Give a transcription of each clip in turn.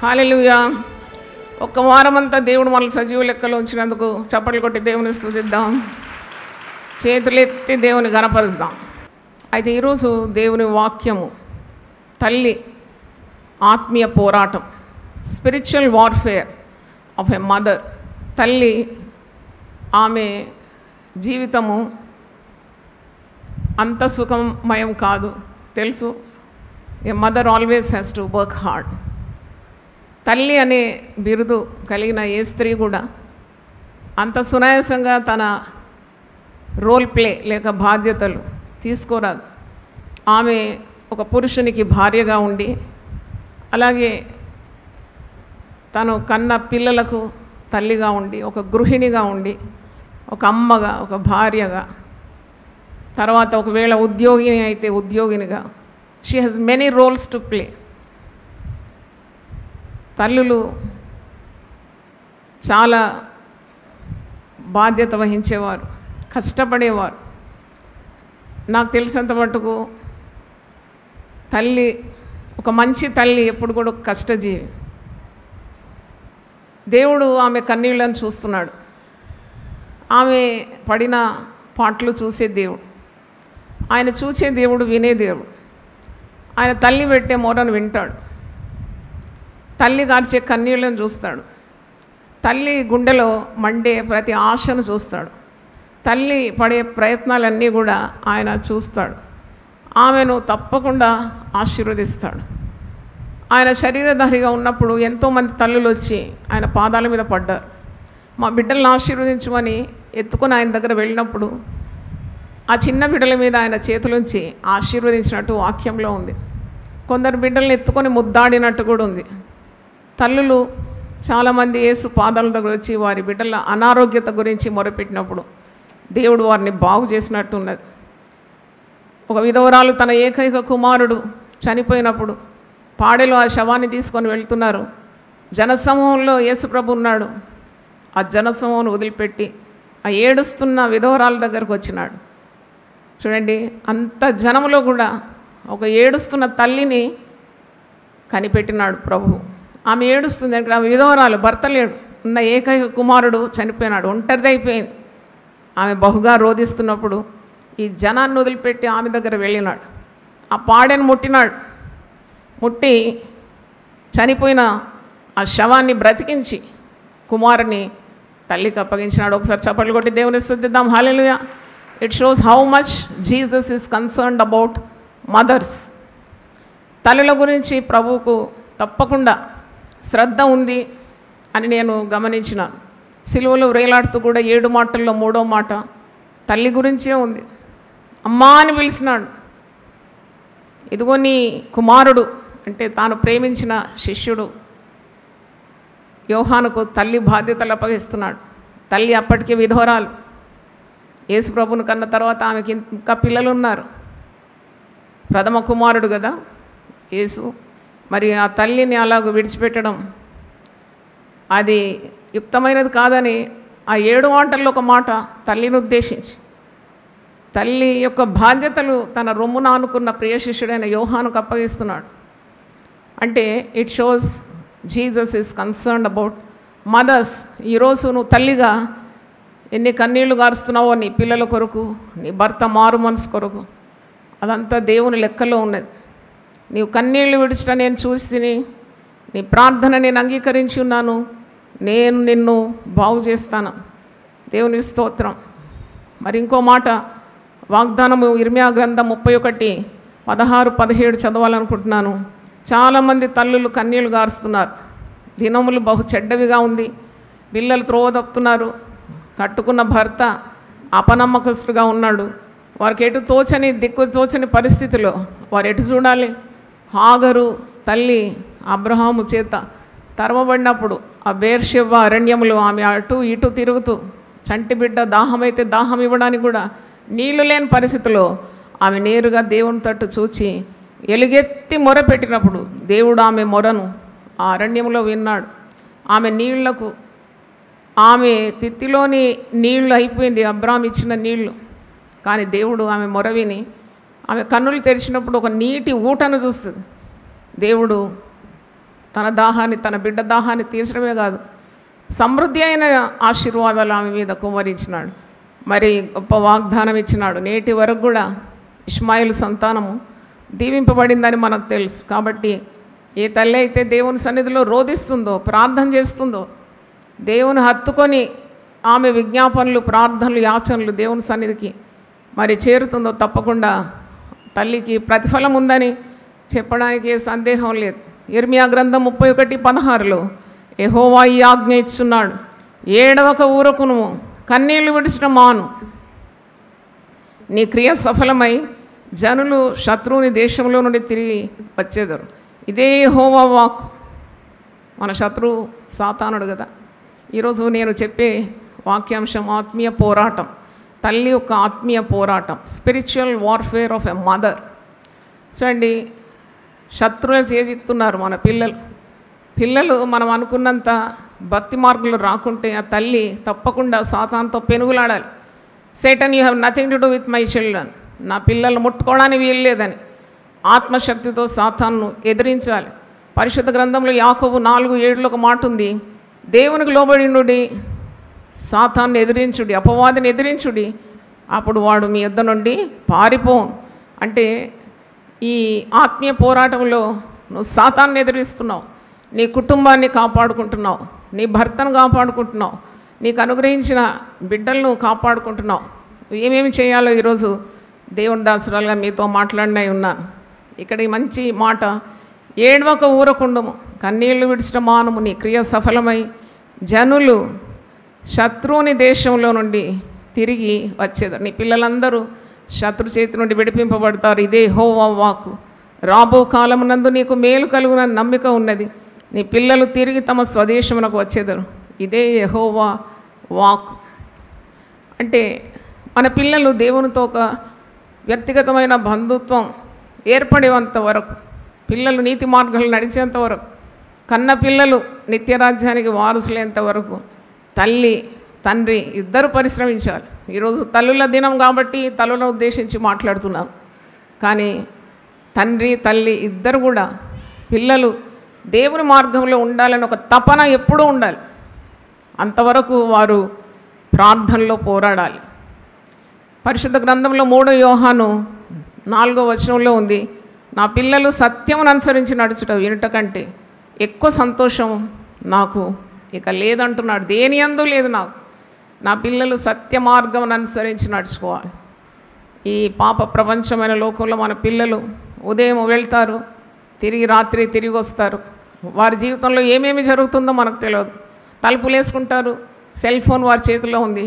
హల్లెలూయా. ఒక్క వారమంతా దేవుడు మనల్ని సజీవ లెక్కలో ఉంచినందుకు చప్పట్లు కొట్టి దేవుని స్తుతిద్దాం, చేతులెత్తి దేవుని గణపరుస్తాం. అయితే ఈరోజు దేవుని వాక్యము తల్లి ఆత్మీయ పోరాటం, spiritual warfare of a mother. తల్లి ఆమె జీవితము అంత సుఖమయం కాదు, తెలుసు. A mother always has to work hard. తల్లి అనే బిరుదు కలిగిన ఏ స్త్రీ కూడా అంత సునాయాసంగా తన రోల్ ప్లే లేక బాధ్యతలు తీసుకోరాదు. ఆమె ఒక పురుషునికి భార్యగా ఉండి, అలాగే తను కన్న పిల్లలకు తల్లిగా ఉండి, ఒక గృహిణిగా ఉండి, ఒక అమ్మగా, ఒక భార్యగా, తర్వాత ఒకవేళ ఉద్యోగిని అయితే ఉద్యోగినిగా, she has many roles to play. తల్లులు చాలా బాధ్యత వహించేవారు, కష్టపడేవారు. నాకు తెలిసినంత మటుకు తల్లి, ఒక మంచి తల్లి ఎప్పుడు కూడా కష్టజీవి. దేవుడు ఆమె కన్నీళ్ళను చూస్తున్నాడు. ఆమె పడిన పాటలు చూసే దేవుడు, ఆయన చూసే దేవుడు, వినే దేవుడు. ఆయన తల్లి పెట్టే మొరను వింటాడు, తల్లి గార్చే కన్నీళ్ళను చూస్తాడు, తల్లి గుండెలో మండే ప్రతి ఆశను చూస్తాడు, తల్లి పడే ప్రయత్నాలన్నీ కూడా ఆయన చూస్తాడు. ఆమెను తప్పకుండా ఆశీర్వదిస్తాడు. ఆయన శరీరధారిగా ఉన్నప్పుడు ఎంతోమంది తల్లులు వచ్చి ఆయన పాదాల మీద పడ్డారు. మా బిడ్డలను ఆశీర్వదించమని ఎత్తుకొని ఆయన దగ్గర వెళ్ళినప్పుడు ఆ చిన్న బిడ్డల మీద ఆయన చేతులుంచి ఆశీర్వదించినట్టు వాక్యంలో ఉంది. కొందరు బిడ్డలను ఎత్తుకొని ముద్దాడినట్టు కూడా ఉంది. తల్లులు చాలామంది యేసు పాదాల దగ్గర వచ్చి వారి బిడ్డల అనారోగ్యత గురించి మొరపెట్టినప్పుడు దేవుడు వారిని బాగు చేసినట్టు ఉన్నది. ఒక విధవరాలు తన ఏకైక కుమారుడు చనిపోయినప్పుడు పాడెలో ఆ శవాన్ని తీసుకొని వెళ్తున్నారు. జనసమూహంలో యేసుప్రభు ఉన్నాడు. ఆ జనసమూహం వదిలిపెట్టి ఆ ఏడుస్తున్న విధవరాల దగ్గరకు వచ్చినాడు. చూడండి, అంత జనములో కూడా ఒక ఏడుస్తున్న తల్లిని కనిపెట్టినాడు ప్రభు. ఆమె ఏడుస్తుంది, అక్కడ ఆమె విధవరాలు, భర్త లేడు, ఉన్న ఏకైక కుమారుడు చనిపోయినాడు, ఒంటరిది అయిపోయింది. ఆమె బహుగా రోధిస్తున్నప్పుడు ఈ జనాన్ని వదిలిపెట్టి ఆమె దగ్గర వెళ్ళినాడు. ఆ పాడెను ముట్టినాడు. ముట్టి చనిపోయిన ఆ శవాన్ని బ్రతికించి కుమారుని తల్లికి అప్పగించినాడు. ఒకసారి చప్పట్లు కొట్టి దేవుని స్తుతిద్దాం. హల్లెలూయా. It shows how much Jesus is concerned about mothers. తల్లుల గురించి ప్రభువుకు తప్పకుండా శ్రద్ధ ఉంది అని నేను గమనించిన. సిలువలో వేలాడుతూ కూడా 7 మాటల్లో 3వ మాట తల్లి గురించే ఉంది. అమ్మా అని పిలిచినాడు. ఇదిగో నీ కుమారుడు అంటే తాను ప్రేమించిన శిష్యుడు యోహానుకు తల్లి బాధ్యతలు అప్పగిస్తున్నాడు. తల్లి అప్పటికే విధవరాలు. యేసు ప్రభుని కన్న తర్వాత ఆమెకి ఇంకా పిల్లలు ఉన్నారు. ప్రథమ కుమారుడు కదా యేసు. మరి ఆ తల్లిని అలాగ విడిచిపెట్టడం అది యుక్తమైనది కాదని ఆ 7 మాటల్లో ఒక మాట తల్లిని ఉద్దేశించి, తల్లి యొక్క బాధ్యతలు తన రొమ్మున ఆనుకున్న ప్రియ శిష్యుడైన యోహానుకు అప్పగిస్తున్నాడు. అంటే it shows Jesus is concerned about mothers. ఈరోజు నువ్వు తల్లిగా ఎన్ని కన్నీళ్లు గారుస్తున్నావో నీ పిల్లల కొరకు, నీ భర్త మారు మనసు కొరకు, అదంతా దేవుని లెక్కలో ఉన్నది. నీవు కన్నీళ్లు విడిచట నేను చూసి తిని, నీ ప్రార్థన నేను అంగీకరించి ఉన్నాను, నేను నిన్ను బాగు చేస్తాను. దేవుని స్తోత్రం. మరి ఇంకో మాట వాగ్దానము ఇర్మియా గ్రంథం 31:16-17 చదవాలనుకుంటున్నాను. చాలామంది తల్లులు కన్నీళ్లు గారుస్తున్నారు. దినములు బహు చెడ్డవిగా ఉంది. పిల్లలు త్రోవదప్పుతున్నారు. కట్టుకున్న భర్త అపనమ్మకస్తుగా ఉన్నాడు. వారికి ఎటు తోచని దిక్కు తోచని పరిస్థితిలో వారు ఎటు చూడాలి? హాగరు తల్లి అబ్రహాము చేత తరమబడినప్పుడు ఆ బేర్షెవ అరణ్యములో ఆమె అటు ఇటు తిరుగుతూ చంటి బిడ్డ దాహమైతే దాహం ఇవ్వడానికి కూడా నీళ్లు లేని పరిస్థితిలో ఆమె నేరుగా దేవుని తట్టు చూచి ఎలుగెత్తి మొరపెట్టినప్పుడు దేవుడు ఆమె మొరను ఆ అరణ్యంలో విన్నాడు. ఆమె నీళ్లకు, ఆమె తిత్తిలోని నీళ్లు అయిపోయింది, అబ్రాహాము ఇచ్చిన నీళ్లు. కానీ దేవుడు ఆమె మొర విని ఆమె కన్నులు తెరిచినప్పుడు ఒక నీటి ఊటను చూస్తుంది. దేవుడు తన దాహాన్ని, తన బిడ్డ దాహాన్ని తీర్చడమే కాదు, సమృద్ధి అయిన ఆశీర్వాదాలు ఆమె మీద కుమ్మరించినాడు. మరి గొప్ప వాగ్దానం ఇచ్చినాడు. నేటి వరకు కూడా ఇష్మాయిల్ సంతానము దీవింపబడిందని మనకు తెలుసు. కాబట్టి ఏ తల్లి అయితే దేవుని సన్నిధిలో రోధిస్తుందో, ప్రార్థన చేస్తుందో, దేవుని హత్తుకొని ఆమె విజ్ఞాపనలు, ప్రార్థనలు, యాచనలు దేవుని సన్నిధికి మరి చేరుతుందో తప్పకుండా తల్లికి ప్రతిఫలం ఉందని చెప్పడానికి సందేహం లేదు. ఇర్మియా గ్రంథం 31:16లో యెహోవా ఈ ఆజ్ఞ ఇస్తున్నాడు, ఏడవక ఊరకును, కన్నీళ్లు విడిచడం మాను, నీ క్రియ సఫలమై జనులు శత్రువుని దేశంలో నుండి తిరిగి వచ్చేదారు. ఇదే యెహోవా వాక్కు. మన శత్రువు సాతానుడు కదా. ఈరోజు నేను చెప్పే వాక్యాంశం ఆత్మీయ పోరాటం, తల్లి యొక్క ఆత్మీయ పోరాటం, spiritual warfare of a mother. చూడండి, శత్రువులు చేజిస్తున్నారు మన పిల్లలు మనం అనుకున్నంత భక్తి మార్గంలో రాకుంటే ఆ తల్లి తప్పకుండా సాతానుతో పెనుగులాడాలి. Satan, you have nothing to do with my children, నా పిల్లలు ముట్టుకోవడానికి వీలు లేదని ఆత్మశక్తితో సాతాను ఎదిరించాలి. పరిశుద్ధ గ్రంథంలో యాకోబు 4:7లో ఒక మాట ఉంది, దేవునికి లోబడినుడి, సాతాన్ని ఎదిరించుడి, అపవాదిని ఎదిరించుడి, అప్పుడు వాడు మీ యొద్ద నుండి పారిపోను. అంటే ఈ ఆత్మీయ పోరాటంలో నువ్వు సాతాన్ని ఎదిరిస్తున్నావు, నీ కుటుంబాన్ని కాపాడుకుంటున్నావు, నీ భర్తను కాపాడుకుంటున్నావు, నీకు అనుగ్రహించిన బిడ్డలను కాపాడుకుంటున్నావు. ఏమేమి చేయాలో ఈరోజు దేవుని దాసురాలుగా మీతో మాట్లాడినై ఉన్నాను. ఇక్కడ ఈ మంచి మాట, ఏడవక ఊరకుండము, కన్నీళ్లు విడిచడం మానము, నీ క్రియ సఫలమై జనులు శత్రువుని దేశంలో నుండి తిరిగి వచ్చేదారు. నీ పిల్లలందరూ శత్రు చేతి నుండి విడిపింపబడతారు. ఇదే యెహోవా వాక్కు. రాబో కాలమునందు నీకు మేలు కలుగునని నమ్మిక ఉన్నది. నీ పిల్లలు తిరిగి తమ స్వదేశమునకు వచ్చేదారు. ఇదే యెహోవా వాక్కు. అంటే మన పిల్లలు దేవునితో ఒక వ్యక్తిగతమైన బంధుత్వం ఏర్పడేంత వరకు, పిల్లలు నీతి మార్గాలు నడిచేంత వరకు, కన్న పిల్లలు నిత్యరాజ్యానికి వారసులేంత వరకు తల్లి తండ్రి ఇద్దరు పరిశ్రమించాలి. ఈరోజు తల్లుల దినం కాబట్టి తల్లులను ఉద్దేశించి మాట్లాడుతున్నాను. కానీ తండ్రి తల్లి ఇద్దరు కూడా పిల్లలు దేవుని మార్గంలో ఉండాలని ఒక తపన ఎప్పుడూ ఉండాలి. అంతవరకు వారు ప్రార్థనలో పోరాడాలి. పరిశుద్ధ గ్రంథంలో 3 యోహాను 4వ వచనంలో ఉంది, నా పిల్లలు సత్యమును అనుసరించి నడుచుట వినుట కంటే ఎక్కువ సంతోషం నాకు ఇక లేదంటున్నాడు. దేని యందు లేదు నాకు. నా పిల్లలు సత్య మార్గం అనుసరించి నడుచుకోవాలి. ఈ పాప ప్రపంచమైన లోకంలో మన పిల్లలు ఉదయం వెళ్తారు, తిరిగి రాత్రి తిరిగి వస్తారు. వారి జీవితంలో ఏమేమి జరుగుతుందో మనకు తెలియదు. తలుపులు వేసుకుంటారు, సెల్ ఫోన్ వారి చేతిలో ఉంది,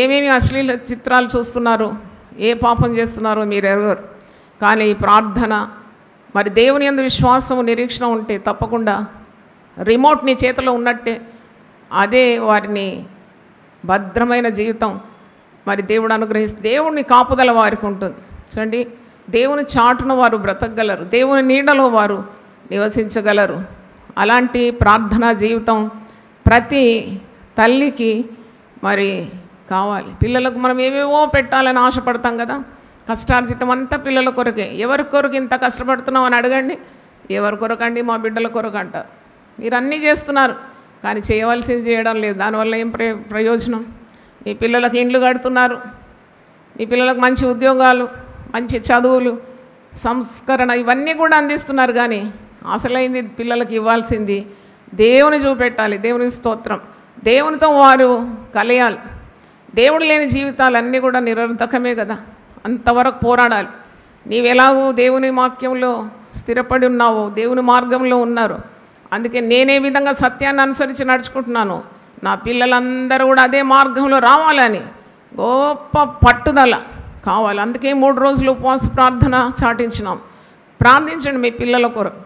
ఏమేమి అశ్లీల చిత్రాలు చూస్తున్నారు, ఏ పాపం చేస్తున్నారో మీరు ఎరగరు. కానీ ప్రార్థన, మరి దేవుని యందు విశ్వాసము, నిరీక్షణ ఉంటే తప్పకుండా రిమోట్ నీ చేతిలో ఉన్నట్టే అదే వారిని భద్రమైన జీవితం మరి దేవుడు అనుగ్రహిస్తే, దేవుని కాపుదల వారికి ఉంటుంది. చూడండి, దేవుని చాటున వారు బ్రతకగలరు, దేవుని నీడలో వారు నివసించగలరు. అలాంటి ప్రార్థనా జీవితం ప్రతి తల్లికి మరి కావాలి. పిల్లలకు మనం ఏవేవో పెట్టాలని ఆశపడతాం కదా, కష్టార్జితం అంతా పిల్లల కొరకే. ఎవరి కొరకు ఇంత కష్టపడుతున్నాం అని అడగండి, ఎవరి కొరకండి, మా బిడ్డల కొరకు అంటారు. మీరు అన్నీ చేస్తున్నారు కానీ చేయవలసింది చేయడం లేదు. దానివల్ల ఏం ప్రయోజనం? మీ పిల్లలకు ఇండ్లు కడుతున్నారు, మీ పిల్లలకు మంచి ఉద్యోగాలు, మంచి చదువులు, సంస్కరణ ఇవన్నీ కూడా అందిస్తున్నారు. కానీ అసలైంది పిల్లలకు ఇవ్వాల్సింది దేవుని చూపెట్టాలి. దేవుని స్తోత్రం, దేవునితో వారు కలియాలి. దేవుడు లేని జీవితాలన్నీ కూడా నిరర్థకమే కదా. అంతవరకు పోరాడాలి. నీవు ఎలాగో దేవుని వాక్యంలో స్థిరపడి ఉన్నావో, దేవుని మార్గంలో ఉన్నారు. అందుకే నేనే విధంగా సత్యాన్ని అనుసరించి నడుచుకుంటున్నాను, నా పిల్లలందరూ కూడా అదే మార్గంలో రావాలని గొప్ప పట్టుదల కావాలి. అందుకే 3 రోజులు ఉపవాస ప్రార్థన చాటించినాం. ప్రార్థించండి మీ పిల్లల కొరకు.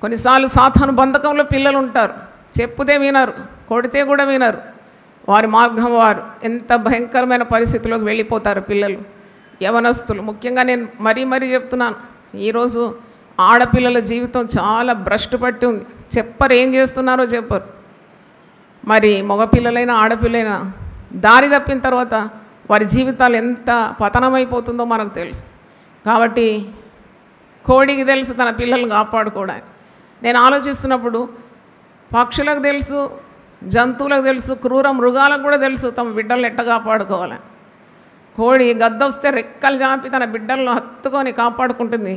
కొన్నిసార్లు సాతాను బంధకంలో పిల్లలు ఉంటారు, చెప్పుతే వినరు, కొడితే కూడా వినరు. వారి మార్గం వారు ఎంత భయంకరమైన పరిస్థితిలోకి వెళ్ళిపోతారు పిల్లలు, యవనస్తులు. ముఖ్యంగా నేను మరీ చెప్తున్నాను, ఈరోజు ఆడపిల్లల జీవితం చాలా భ్రష్టు పట్టి ఉంది. చెప్పరు, ఏం చేస్తున్నారో చెప్పరు. మరి మగపిల్లలైనా ఆడపిల్లైనా దారి తప్పిన తర్వాత వారి జీవితాలు ఎంత పతనమైపోతుందో మనకు తెలుసు. కాబట్టి కోడికి తెలుసు తన పిల్లలను కాపాడుకోవడానికి. నేను ఆలోచిస్తున్నప్పుడు పక్షులకు తెలుసు, జంతువులకు తెలుసు, క్రూర మృగాలకు కూడా తెలుసు తమ బిడ్డలను ఎట్ట కాపాడుకోవాలని. కోడి గద్ద వస్తే రెక్కలు చాపి తన బిడ్డలను హత్తుకొని కాపాడుకుంటుంది.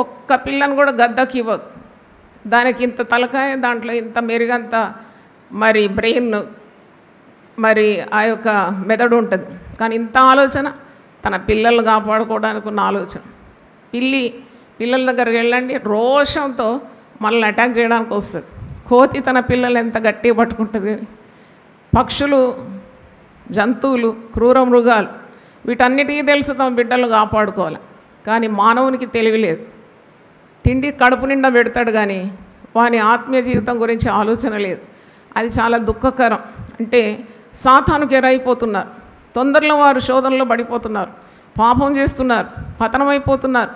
ఒక్క పిల్లను కూడా గద్దకి ఇవ్వదు. దానికి ఇంత తలకాయ, దాంట్లో ఇంత మెరుగంత మరి బ్రెయిన్, మరి ఆ యొక్క మెదడు ఉంటుంది. కానీ ఇంత ఆలోచన తన పిల్లలు కాపాడుకోవడానికి ఉన్న ఆలోచన. పిల్లల దగ్గరికి వెళ్ళండి, రోషంతో మనల్ని అటాక్ చేయడానికి వస్తుంది. కోతి తన పిల్లలు ఎంత గట్టిగా పట్టుకుంటుంది. పక్షులు, జంతువులు, క్రూర మృగాలు వీటన్నిటికీ తెలుసు తమ బిడ్డలు కాపాడుకోవాలి. కానీ మానవునికి తెలివి లేదు. తిండి కడుపు నిండా పెడతాడు కానీ వాని ఆత్మీయ జీవితం గురించి ఆలోచన లేదు. అది చాలా దుఃఖకరం. అంటే సాతానుకు ఎరైపోతున్నారు. తొందరలో వారు శోధనలో పడిపోతున్నారు, పాపం చేస్తున్నారు, పతనమైపోతున్నారు,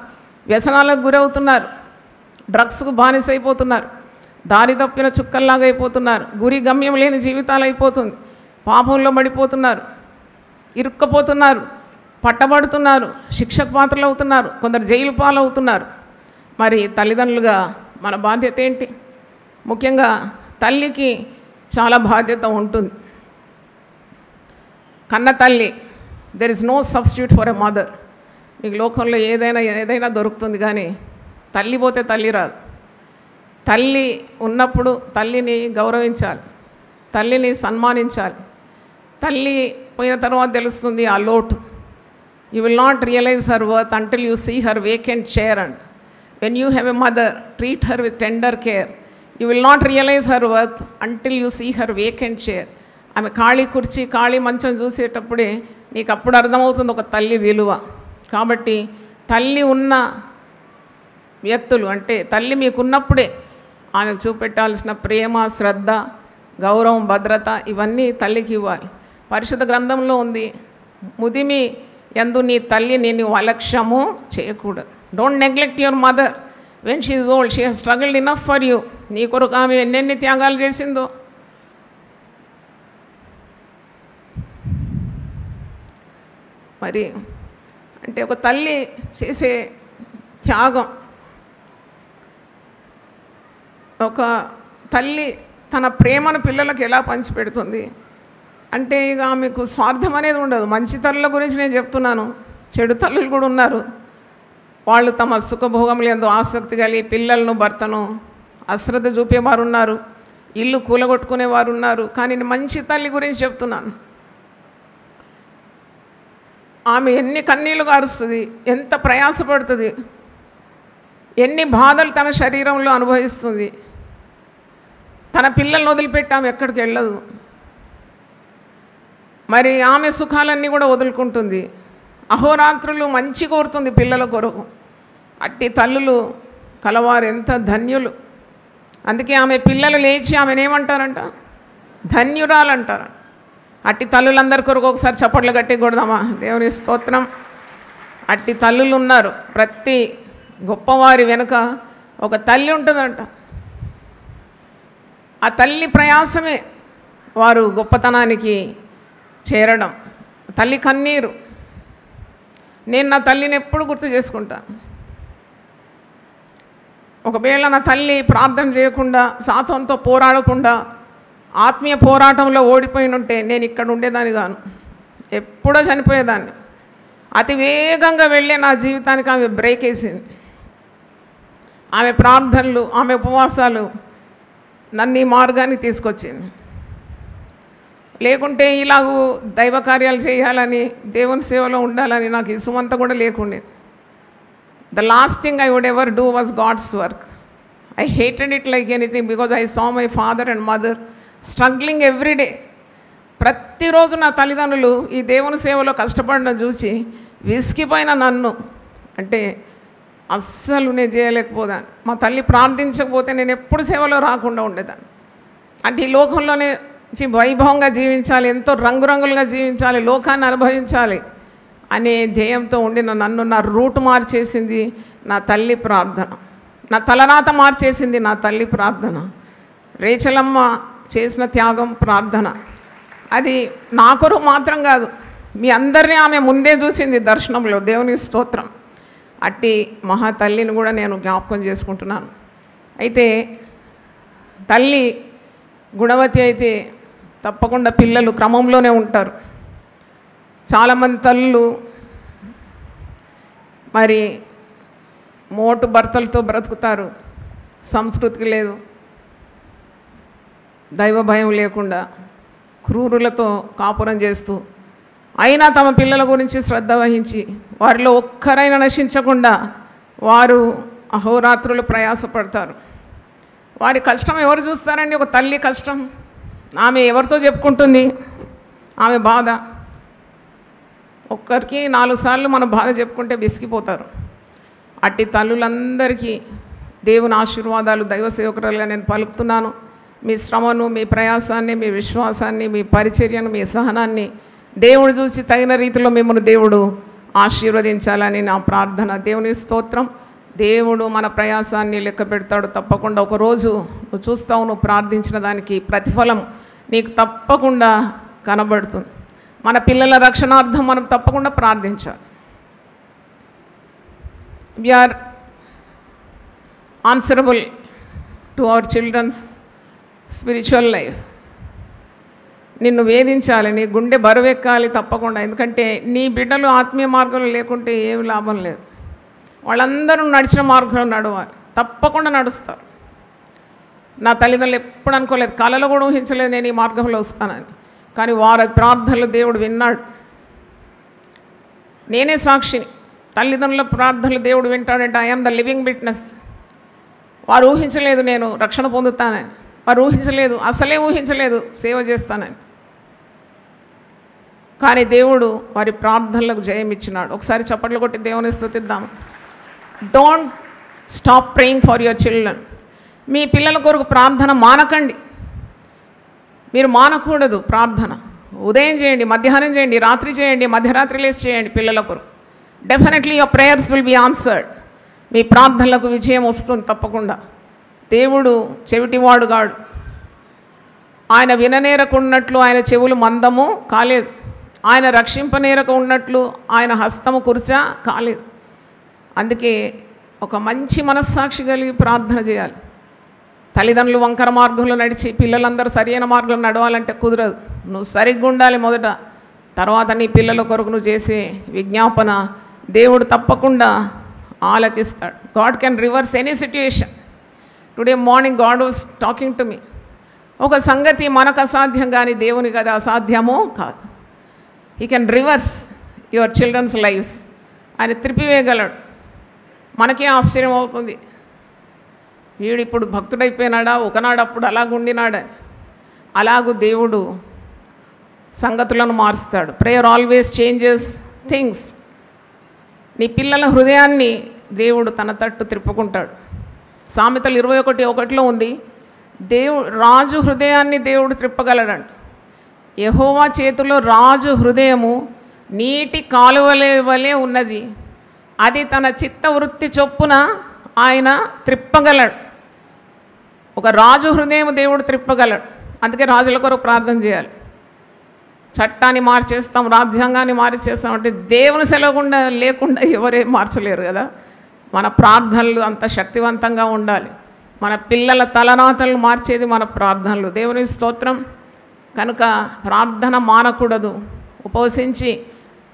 వ్యసనాలకు గురవుతున్నారు, డ్రగ్స్కు బానిసైపోతున్నారు, దారి తప్పిన చుక్కల్లాగా అయిపోతున్నారు, గురి గమ్యం లేని జీవితాలు అయిపోతుంది, పాపంలో పడిపోతున్నారు, ఇరుక్కపోతున్నారు, పట్టబడుతున్నారు, శిక్షకు పాత్రలు అవుతున్నారు, కొందరు జైలు పాలవుతున్నారు. మరి తల్లిదండ్రులుగా మన బాధ్యత ఏంటి? ముఖ్యంగా తల్లికి చాలా బాధ్యత ఉంటుంది. కన్న తల్లి, there is no substitute for a mother. మీకు లోకంలో ఏదైనా దొరుకుతుంది కానీ తల్లి పోతే తల్లి రాదు. తల్లి ఉన్నప్పుడు తల్లిని గౌరవించాలి, తల్లిని సన్మానించాలి. తల్లి పోయిన తర్వాత తెలుస్తుంది ఆ లోటు. You will not realise her worth until you see her vacant chair. And when you have a mother, treat her with tender care. You will not realise her worth until you see her vacant chair. ఆమె ఖాళీ కుర్చీ, ఖాళీ మంచం చూసేటప్పుడే నీకు అప్పుడు అర్థమవుతుంది ఒక తల్లి విలువ. కాబట్టి తల్లి ఉన్న వ్యక్తులు, అంటే తల్లి మీకున్నప్పుడే ఆమెకు చూపెట్టాల్సిన ప్రేమ, శ్రద్ధ, గౌరవం, భద్రత ఇవన్నీ తల్లికి ఇవ్వాలి. పరిశుద్ధ గ్రంథంలో ఉంది, ముదిమి యందు నీ తల్లి నేను అలక్ష్యము చేయకూడదు. Don't neglect your mother when she is old. She has struggled enough for you. నీ కొరకు ఆమె ఎన్నెన్ని త్యాగాలు చేసిందో. మరి అంటే ఒక తల్లి చేసే త్యాగం, ఒక తల్లి తన ప్రేమను పిల్లలకు ఎలా పంచిపెడుతుంది అంటే ఇక ఆమెకు స్వార్థం అనేది ఉండదు. మంచి తల్లుల గురించి నేను చెప్తున్నాను, చెడు తల్లులు కూడా ఉన్నారు. వాళ్ళు తమ సుఖభోగములు ఎంతో ఆసక్తి కలిగి పిల్లలను, భర్తను అశ్రద్ధ చూపేవారు ఉన్నారు, ఇల్లు కూలగొట్టుకునేవారు ఉన్నారు. కానీ నేను మంచి తల్లి గురించి చెప్తున్నాను. ఆమె ఎన్ని కన్నీళ్లు గారుస్తుంది, ఎంత ప్రయాసపడుతుంది, ఎన్ని బాధలు తన శరీరంలో అనుభవిస్తుంది. తన పిల్లల్ని వదిలిపెట్టి ఆమె ఎక్కడికి వెళ్ళదు. మరి ఆమె సుఖాలన్నీ కూడా వదులుకుంటుంది. అహోరాత్రులు మంచి కోరుతుంది పిల్లల కొరకు. అట్టి తల్లులు కలవారు ఎంత ధన్యులు. అందుకే ఆమె పిల్లలు లేచి ఆమెనేమంటారంట, ధన్యురాలంటారు. అట్టి తల్లులందరి కొరకు ఒకసారి చప్పట్లు గట్టి కొడదామా? దేవుని స్తోత్రం. అట్టి తల్లులు ఉన్నారు. ప్రతి గొప్పవారి వెనుక ఒక తల్లి ఉంటుందంట. ఆ తల్లి ప్రయాసమే వారు గొప్పతనానికి చేరడం. తల్లి కన్నీరు. నేను నా తల్లిని ఎప్పుడు గుర్తు చేసుకుంటాను. ఒకవేళ నా తల్లి ప్రార్థన చేయకుండా, సాతంతో పోరాడకుండా, ఆత్మీయ పోరాటంలో ఓడిపోయి ఉంటే నేను ఇక్కడ ఉండేదాన్ని కాను, ఎప్పుడో చనిపోయేదాన్ని. అతి వేగంగా వెళ్ళే నా జీవితానికి ఆమె బ్రేక్ వేసింది. ఆమె ప్రార్థనలు, ఆమె ఉపవాసాలు నన్ను ఈ మార్గానికి తీసుకొచ్చింది. లేకుంటే ఇలాగూ దైవ కార్యాలు చేయాలని, దేవుని సేవలో ఉండాలని నాకు ఈ సుమంత కూడా లేకుండేది. The last thing I would ever do was God's work. I hated it like anything because I saw my father and mother struggling everyday. ప్రతిరోజు నా తల్లిదండ్రులు ఈ దేవుని సేవలో కష్టపడడం చూసి విసిగిపోయిన నన్ను, అంటే అస్సలు నేను చేయలేకపోదాన్ని. మా తల్లి ప్రార్థించకపోతే నేను ఎప్పుడు సేవలో రాకుండా ఉండేదాన్ని. అంటే ఈ లోకంలోనే వైభవంగా జీవించాలి, ఎంతో రంగురంగులుగా జీవించాలి, లోకాన్ని అనుభవించాలి అనే ధ్యేయంతో ఉండిన నన్ను నా రూట్ మార్చేసింది నా తల్లి ప్రార్థన. నా తలరాత మార్చేసింది నా తల్లి ప్రార్థన. రేచలమ్మ చేసిన త్యాగం, ప్రార్థన, అది నా కొరకు మాత్రం కాదు, మీ అందరినీ ఆమె ముందే చూసింది దర్శనంలో. దేవుని స్తోత్రం. అట్టి మహా తల్లిని కూడా నేను జ్ఞాపకం చేసుకుంటున్నాను. అయితే తల్లి గుణవతి అయితే తప్పకుండా పిల్లలు క్రమంలోనే ఉంటారు. చాలామంది తల్లులు మరి మోటు భర్తలతో బ్రతుకుతారు, సంస్కృతికి లేదు, దైవ భయం లేకుండా క్రూరులతో కాపురం చేస్తూ అయినా తమ పిల్లల గురించి శ్రద్ధ వహించి వారిలో ఒక్కరైనా నశించకుండా వారు అహోరాత్రులు ప్రయాసపడతారు. వారి కష్టం ఎవరు చూస్తారండి? ఒక తల్లి కష్టం ఆమె ఎవరితో చెప్పుకుంటుంది? ఆమె బాధ ఒక్కరికి 4 సార్లు మన బాధ చెప్పుకుంటే విసిగిపోతారు. అట్టి తల్లులందరికీ దేవుని ఆశీర్వాదాలు దైవ సేవకురాలుగా నేను పలుకుతున్నాను. మీ శ్రమను, మీ ప్రయాసాన్ని, మీ విశ్వాసాన్ని, మీ పరిచర్యను, మీ సహనాన్ని దేవుడు చూసి తగిన రీతిలో మిమ్మల్ని దేవుడు ఆశీర్వదించాలని నా ప్రార్థన. దేవుని స్తోత్రం. దేవుడు మన ప్రయాసాన్ని లెక్క పెడతాడు. తప్పకుండా ఒకరోజు నువ్వు చూస్తావు, నువ్వు ప్రార్థించిన దానికి ప్రతిఫలం నీకు తప్పకుండా కనబడుతుంది. మన పిల్లల రక్షణార్థం మనం తప్పకుండా ప్రార్థించాలి. we are answerable to our children's spiritual life. నిన్ను వేధించాలి, నీ గుండె బరువెక్కాలి తప్పకుండా. ఎందుకంటే నీ బిడ్డలు ఆత్మీయ మార్గంలో లేకుంటే ఏమి లాభం లేదు. వాళ్ళందరూ నడిచిన మార్గంలో నడవాలి, తప్పకుండా నడుస్తారు. నా తల్లిదండ్రులు ఎప్పుడు అనుకోలేదు, కలలో కూడా ఊహించలేదు నేను ఈ మార్గంలో వస్తానని. కానీ వారి ప్రార్థనలు దేవుడు విన్నాడు. నేనే సాక్షిని. తల్లిదండ్రుల ప్రార్థనలు దేవుడు వింటాడంటే ఐఎమ్ ద లివింగ్ విట్నెస్. వారు ఊహించలేదు నేను రక్షణ పొందుతానని, వారు ఊహించలేదు, అసలే ఊహించలేదు సేవ చేస్తానని. కానీ దేవుడు వారి ప్రార్థనలకు జయం ఇచ్చినాడు. ఒకసారి చప్పట్లు కొట్టి దేవుని స్తుతిద్దాం. Don't stop praying for your children. మీ పిల్లల కొరకు ప్రార్థన మానకండి. మీరు మానకూడదు ప్రార్థన. ఉదయం చేయండి, మధ్యాహ్నం చేయండి, రాత్రి చేయండి, మధ్యరాత్రి లేసి చేయండి పిల్లల కొరకు. Definitely your prayers will be answered. మీ ప్రార్థనలకు విజయం వస్తుంది తప్పకుండా. దేవుడు చెవిటివాడు కాడు. ఆయన విననేరకున్నట్లు ఆయన చెవులు మందము కాలేదు. ఆయన రక్షింపనేరక ఉన్నట్లు ఆయన హస్తము కుర్చా కాలేదు. అందుకే ఒక మంచి మనస్సాక్షి కలిగి ప్రార్థన చేయాలి. తల్లిదండ్రులు వంకర మార్గంలో నడిచి పిల్లలందరూ సరైన మార్గంలో నడవాలంటే కుదరదు. నువ్వు సరిగ్గా ఉండాలి మొదట, తర్వాత నీ పిల్లల కొరకు నువ్వు చేసే విజ్ఞాపన దేవుడు తప్పకుండా ఆలకిస్తాడు. God can reverse any situation. Today morning God was talking to me. ఒక సంగతి మనకు అసాధ్యం కానీ దేవునికి అది అసాధ్యమో కాదు. He can reverse your children's lifes. ఆయన త్రిపివేయగలడు. మనకే ఆశ్చర్యం అవుతుంది, వీడు ఇప్పుడు భక్తుడైపోయినాడా, ఒకనాడు అప్పుడు అలాగుండినాడా. అలాగూ దేవుడు సంగతులను మారుస్తాడు. Prayer always changes things. నీ పిల్లల హృదయాన్ని దేవుడు తన తట్టు త్రిప్పుకుంటాడు. సామెతలు 21:1 ఉంది, రాజు హృదయాన్ని దేవుడు త్రిప్పగలడంట. యెహోవా చేతిలో రాజు హృదయము నీటి కాలువలే వలె ఉన్నది, అది తన చిత్తవృత్తి చొప్పున ఆయన త్రిప్పగలడు. ఒక రాజు హృదయం దేవుడు త్రిప్పగలడు. అందుకే రాజుల కొరకు ప్రార్థన చేయాలి. చట్టాన్ని మార్చేస్తాం, రాజ్యాంగాన్ని మార్చేస్తాం అంటే దేవుని సెలవుకుండా లేకుండా ఎవరేం మార్చలేరు కదా. మన ప్రార్థనలు అంత శక్తివంతంగా ఉండాలి. మన పిల్లల తలరాతలను మార్చేది మన ప్రార్థనలు. దేవుని స్తోత్రం. కనుక ప్రార్థన మానకూడదు. ఉపవసించి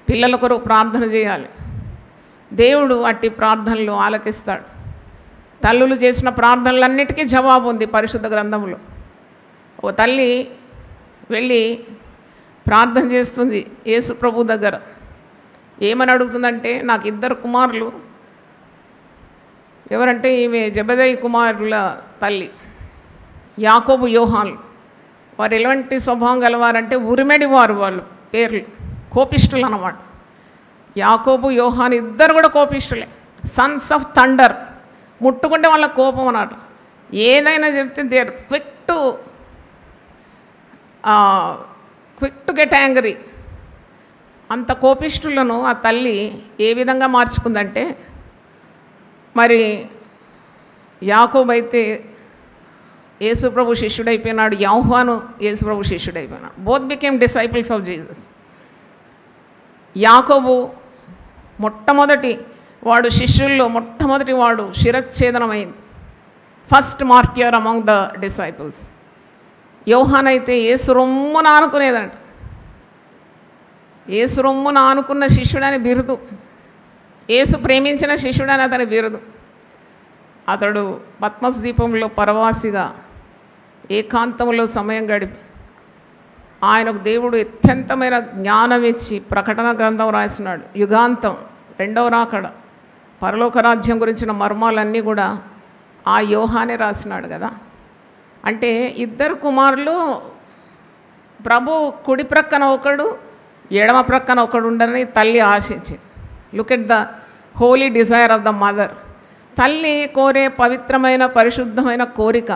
పిల్లల కొరకు ప్రార్థన చేయాలి. దేవుడు అట్టి ప్రార్థనలు ఆలకిస్తాడు. తల్లులు చేసిన ప్రార్థనలన్నిటికీ జవాబు ఉంది పరిశుద్ధ గ్రంథంలో. ఓ తల్లి వెళ్ళి ప్రార్థన చేస్తుంది యేసు ప్రభు దగ్గర. ఏమని అడుగుతుందంటే, నాకు 2 కుమారులు. ఎవరంటే ఈమె జెబెదయి కుమారుల తల్లి, యాకోబు యోహాన్లు. వారు ఎలాంటి స్వభావం గలవారంటే ఉరిమెడి వారు, వాళ్ళు పేర్లు కోపిష్ఠులు అన్నమాట. యాకోబు యోహాన్ ఇద్దరు కూడా కోపిష్ఠులే, సన్స్ ఆఫ్ థండర్. ముట్టుకుంటే వాళ్ళ కోపం అన్నమాట. ఏదైనా చెప్తే they are quick to get angry. అంత కోపిష్ఠులను ఆ తల్లి ఏ విధంగా మార్చుకుందంటే, మరి యాకోబు అయితే యేసుప్రభు శిష్యుడైపోయినాడు, యోహాను యేసుప్రభు శిష్యుడైపోయినాడు. Both became disciples of Jesus. యాకోబు మొట్టమొదటి వాడు, శిష్యుల్లో మొట్టమొదటి వాడు శిరచ్ఛేదనమైంది. First martyr among the disciples. యోహాన్ అయితే యేసు రొమ్మున ఆనుకునేదంట. యేసు రొమ్మున ఆనుకున్న శిష్యుడని బిరుదు, యేసు ప్రేమించిన శిష్యుడని అతని బిరుదు. అతడు పద్మస్ ద్వీపంలో పరవాసిగా ఏకాంతంలో సమయం గడిపి ఆయనకు దేవుడు అత్యంతమైన జ్ఞానం ఇచ్చి ప్రకటన గ్రంథం రాసినాడు. యుగాంతం, రెండవ రాకడ, పరలోక రాజ్యం గురించిన మర్మాలన్నీ కూడా ఆ యోహానే రాసినాడు కదా. అంటే ఇద్దరు కుమారులు, ప్రభు కుడి ప్రక్కన ఒకడు, ఎడమ ప్రక్కన ఒకడు ఉండని తల్లి ఆశించింది. Look at the holy desire of the mother. తల్లి కోరే పవిత్రమైన పరిశుద్ధమైన కోరిక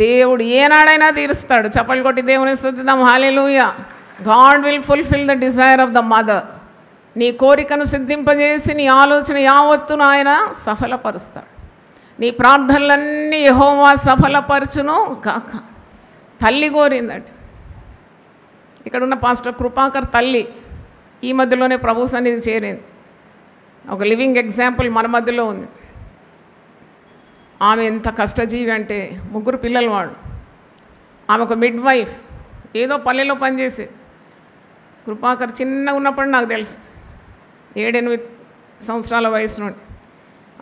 దేవుడు ఏనాడైనా తీరుస్తాడు. చప్పలు కొట్టి దేవుని స్తుతిద్దాం. హల్లెలూయా. God will fulfil the desire of the mother. నీ కోరికను సిద్ధింపజేసి నీ ఆలోచన యావత్తును ఆయన సఫలపరుస్తాడు. నీ ప్రార్థనలన్నీ యెహోవా సఫలపరచును కాక. తల్లి కోరిందండి. ఇక్కడున్న పాస్టర్ కృపాకర్ తల్లి ఈ మధ్యలోనే ప్రభు సన్నిధి చేరింది. ఒక లివింగ్ ఎగ్జాంపుల్ మన మధ్యలో ఉంది. ఆమె ఎంత కష్టజీవి అంటే 3 పిల్లలు వాడు. ఆమె ఒక మిడ్ వైఫ్, ఏదో పల్లెలో పనిచేసేది. కృపాకర్ చిన్నగా ఉన్నప్పుడు నాకు తెలుసు, 7-8 సంవత్సరాల వయసు నుండి.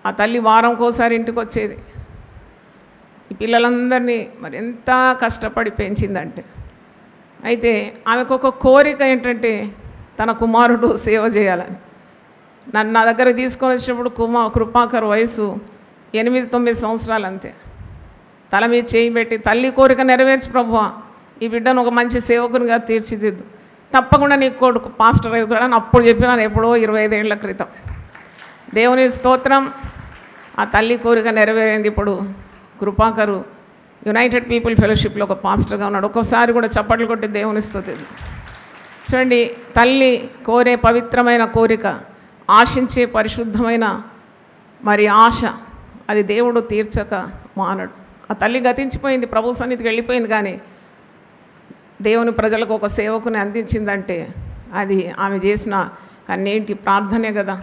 ఆ తల్లి వారంకోసారి ఇంటికి వచ్చేది. ఈ పిల్లలందరినీ మరి ఎంత కష్టపడి పెంచిందంటే. అయితే ఆమెకు ఒక కోరిక ఏంటంటే తన కుమారుడు సేవ చేయాలని. నన్ను నా దగ్గర తీసుకొని వచ్చినప్పుడు కృపాకర్ వయసు 8-9 సంవత్సరాలు అంతే. తల మీద చేయి పెట్టి, తల్లి కోరిక నెరవేర్చి ప్రభువా ఈ బిడ్డను ఒక మంచి సేవకునిగా తీర్చిదిద్దు, తప్పకుండా నీ కొడుకు పాస్టర్ అవుతాడని అప్పుడు చెప్పినాను, ఎప్పుడో 25 ఏళ్ల క్రితం. దేవుని స్తోత్రం. ఆ తల్లి కోరిక నెరవేరింది. ఇప్పుడు కృపాకరు యునైటెడ్ పీపుల్ ఫెలోషిప్లో ఒక పాస్టర్గా ఉన్నాడు. ఒక్కోసారి కూడా చప్పట్లు కొట్టి దేవుని స్తుతిద్దాం. చూడండి, తల్లి కోరే పవిత్రమైన కోరిక, ఆశించే పరిశుద్ధమైన మరి ఆశ, అది దేవుడు తీర్చక మానడు. ఆ తల్లి గతించిపోయింది, ప్రభు సన్నిధికి వెళ్ళిపోయింది. కానీ దేవుని ప్రజలకు ఒక సేవకుని అందించిందంటే అది ఆమె చేసిన కన్నీటి ప్రార్థనే కదా.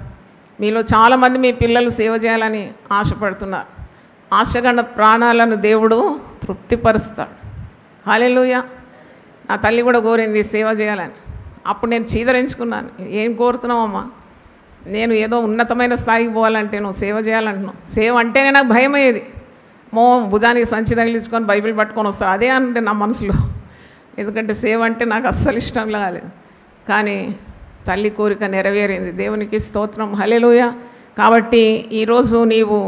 మీలో చాలామంది మీ పిల్లలు సేవ చేయాలని ఆశపడుతున్నారు. ఆశగండ ప్రాణాలను దేవుడు తృప్తిపరుస్తాడు. హల్లెలూయా. నా తల్లి కూడా కోరింది సేవ చేయాలని. అప్పుడు నేను చీదరించుకున్నాను, ఏం కోరుతున్నావమ్మా, నేను ఏదో ఉన్నతమైన స్థాయికి పోవాలంటే నువ్వు సేవ చేయాలంటున్నావు. సేవ అంటేనే నాకు భయం అయ్యేది. భుజానికి సంచి తగిలించుకొని బైబిల్ పట్టుకొని వస్తారు, అదే అంటే నా మనసులో. ఎందుకంటే సేవ అంటే నాకు అస్సలు ఇష్టం కాలేదు. కానీ తల్లి కోరిక నెరవేరింది. దేవునికి స్తోత్రం. హల్లెలూయా. కాబట్టి ఈరోజు నీవు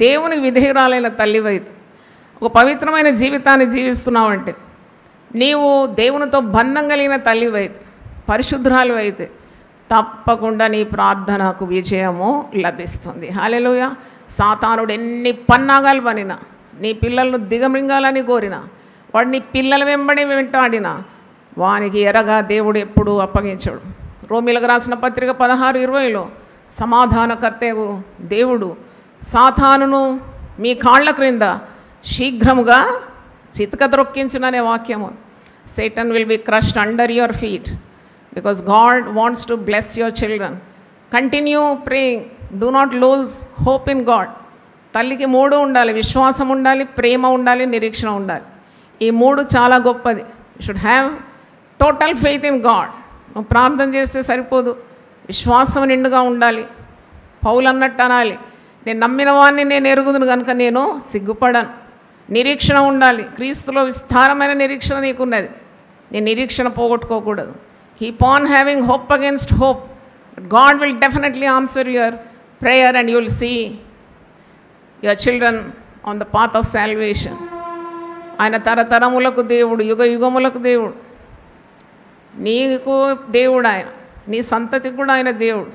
దేవునికి విధేయురాలైన తల్లివైతే, ఒక పవిత్రమైన జీవితాన్ని జీవిస్తున్నావంటే, నీవు దేవునితో బంధం కలిగిన తల్లివైతే, పరిశుద్ధురాలు అయితే తప్పకుండా నీ ప్రార్థనకు విజయము లభిస్తుంది. హల్లెలూయా. సాతానుడు ఎన్ని పన్నాగాలు పనినా, నీ పిల్లలను దిగమింగాలని కోరినా, వాడు నీ పిల్లల వెంబడి వెంటాడినా వానికి ఎరగా దేవుడు ఎప్పుడూ అప్పగించాడు. రోమీలకు రాసిన పత్రిక 16:20లో సమాధానకర్తవు దేవుడు సాతానును మీ కాళ్ళ క్రింద శీఘ్రముగా చితకద్రొక్కించుననే వాక్యము. Satan will be crushed under your feet because God wants to bless your children. Continue praying. Do not lose hope in God. తల్లికి 3 ఉండాలి: విశ్వాసం ఉండాలి, ప్రేమ ఉండాలి, నిరీక్షణ ఉండాలి. ఈ 3 చాలా గొప్పది. You should have total faith in God. నువ్వు ప్రార్థన చేస్తే సరిపోదు, విశ్వాసం నిండుగా ఉండాలి. పౌలు అన్నట్టు అనాలి, నేను నమ్మిన వాడిని నేను ఎరుగుదును కనుక నేను సిగ్గుపడను. నిరీక్షణ ఉండాలి. క్రీస్తులో విస్తారమైన నిరీక్షణ నీకున్నది. నీ నిరీక్షణ పోగొట్టుకోకూడదు. Keep on having hope against hope. God will definitely answer your prayer and you will see your children on the path of salvation. ఆయన తరతరములకు దేవుడు, యుగ యుగములకు దేవుడు. నీకు దేవుడు ఆయన, నీ సంతతికి కూడా ఆయన దేవుడు.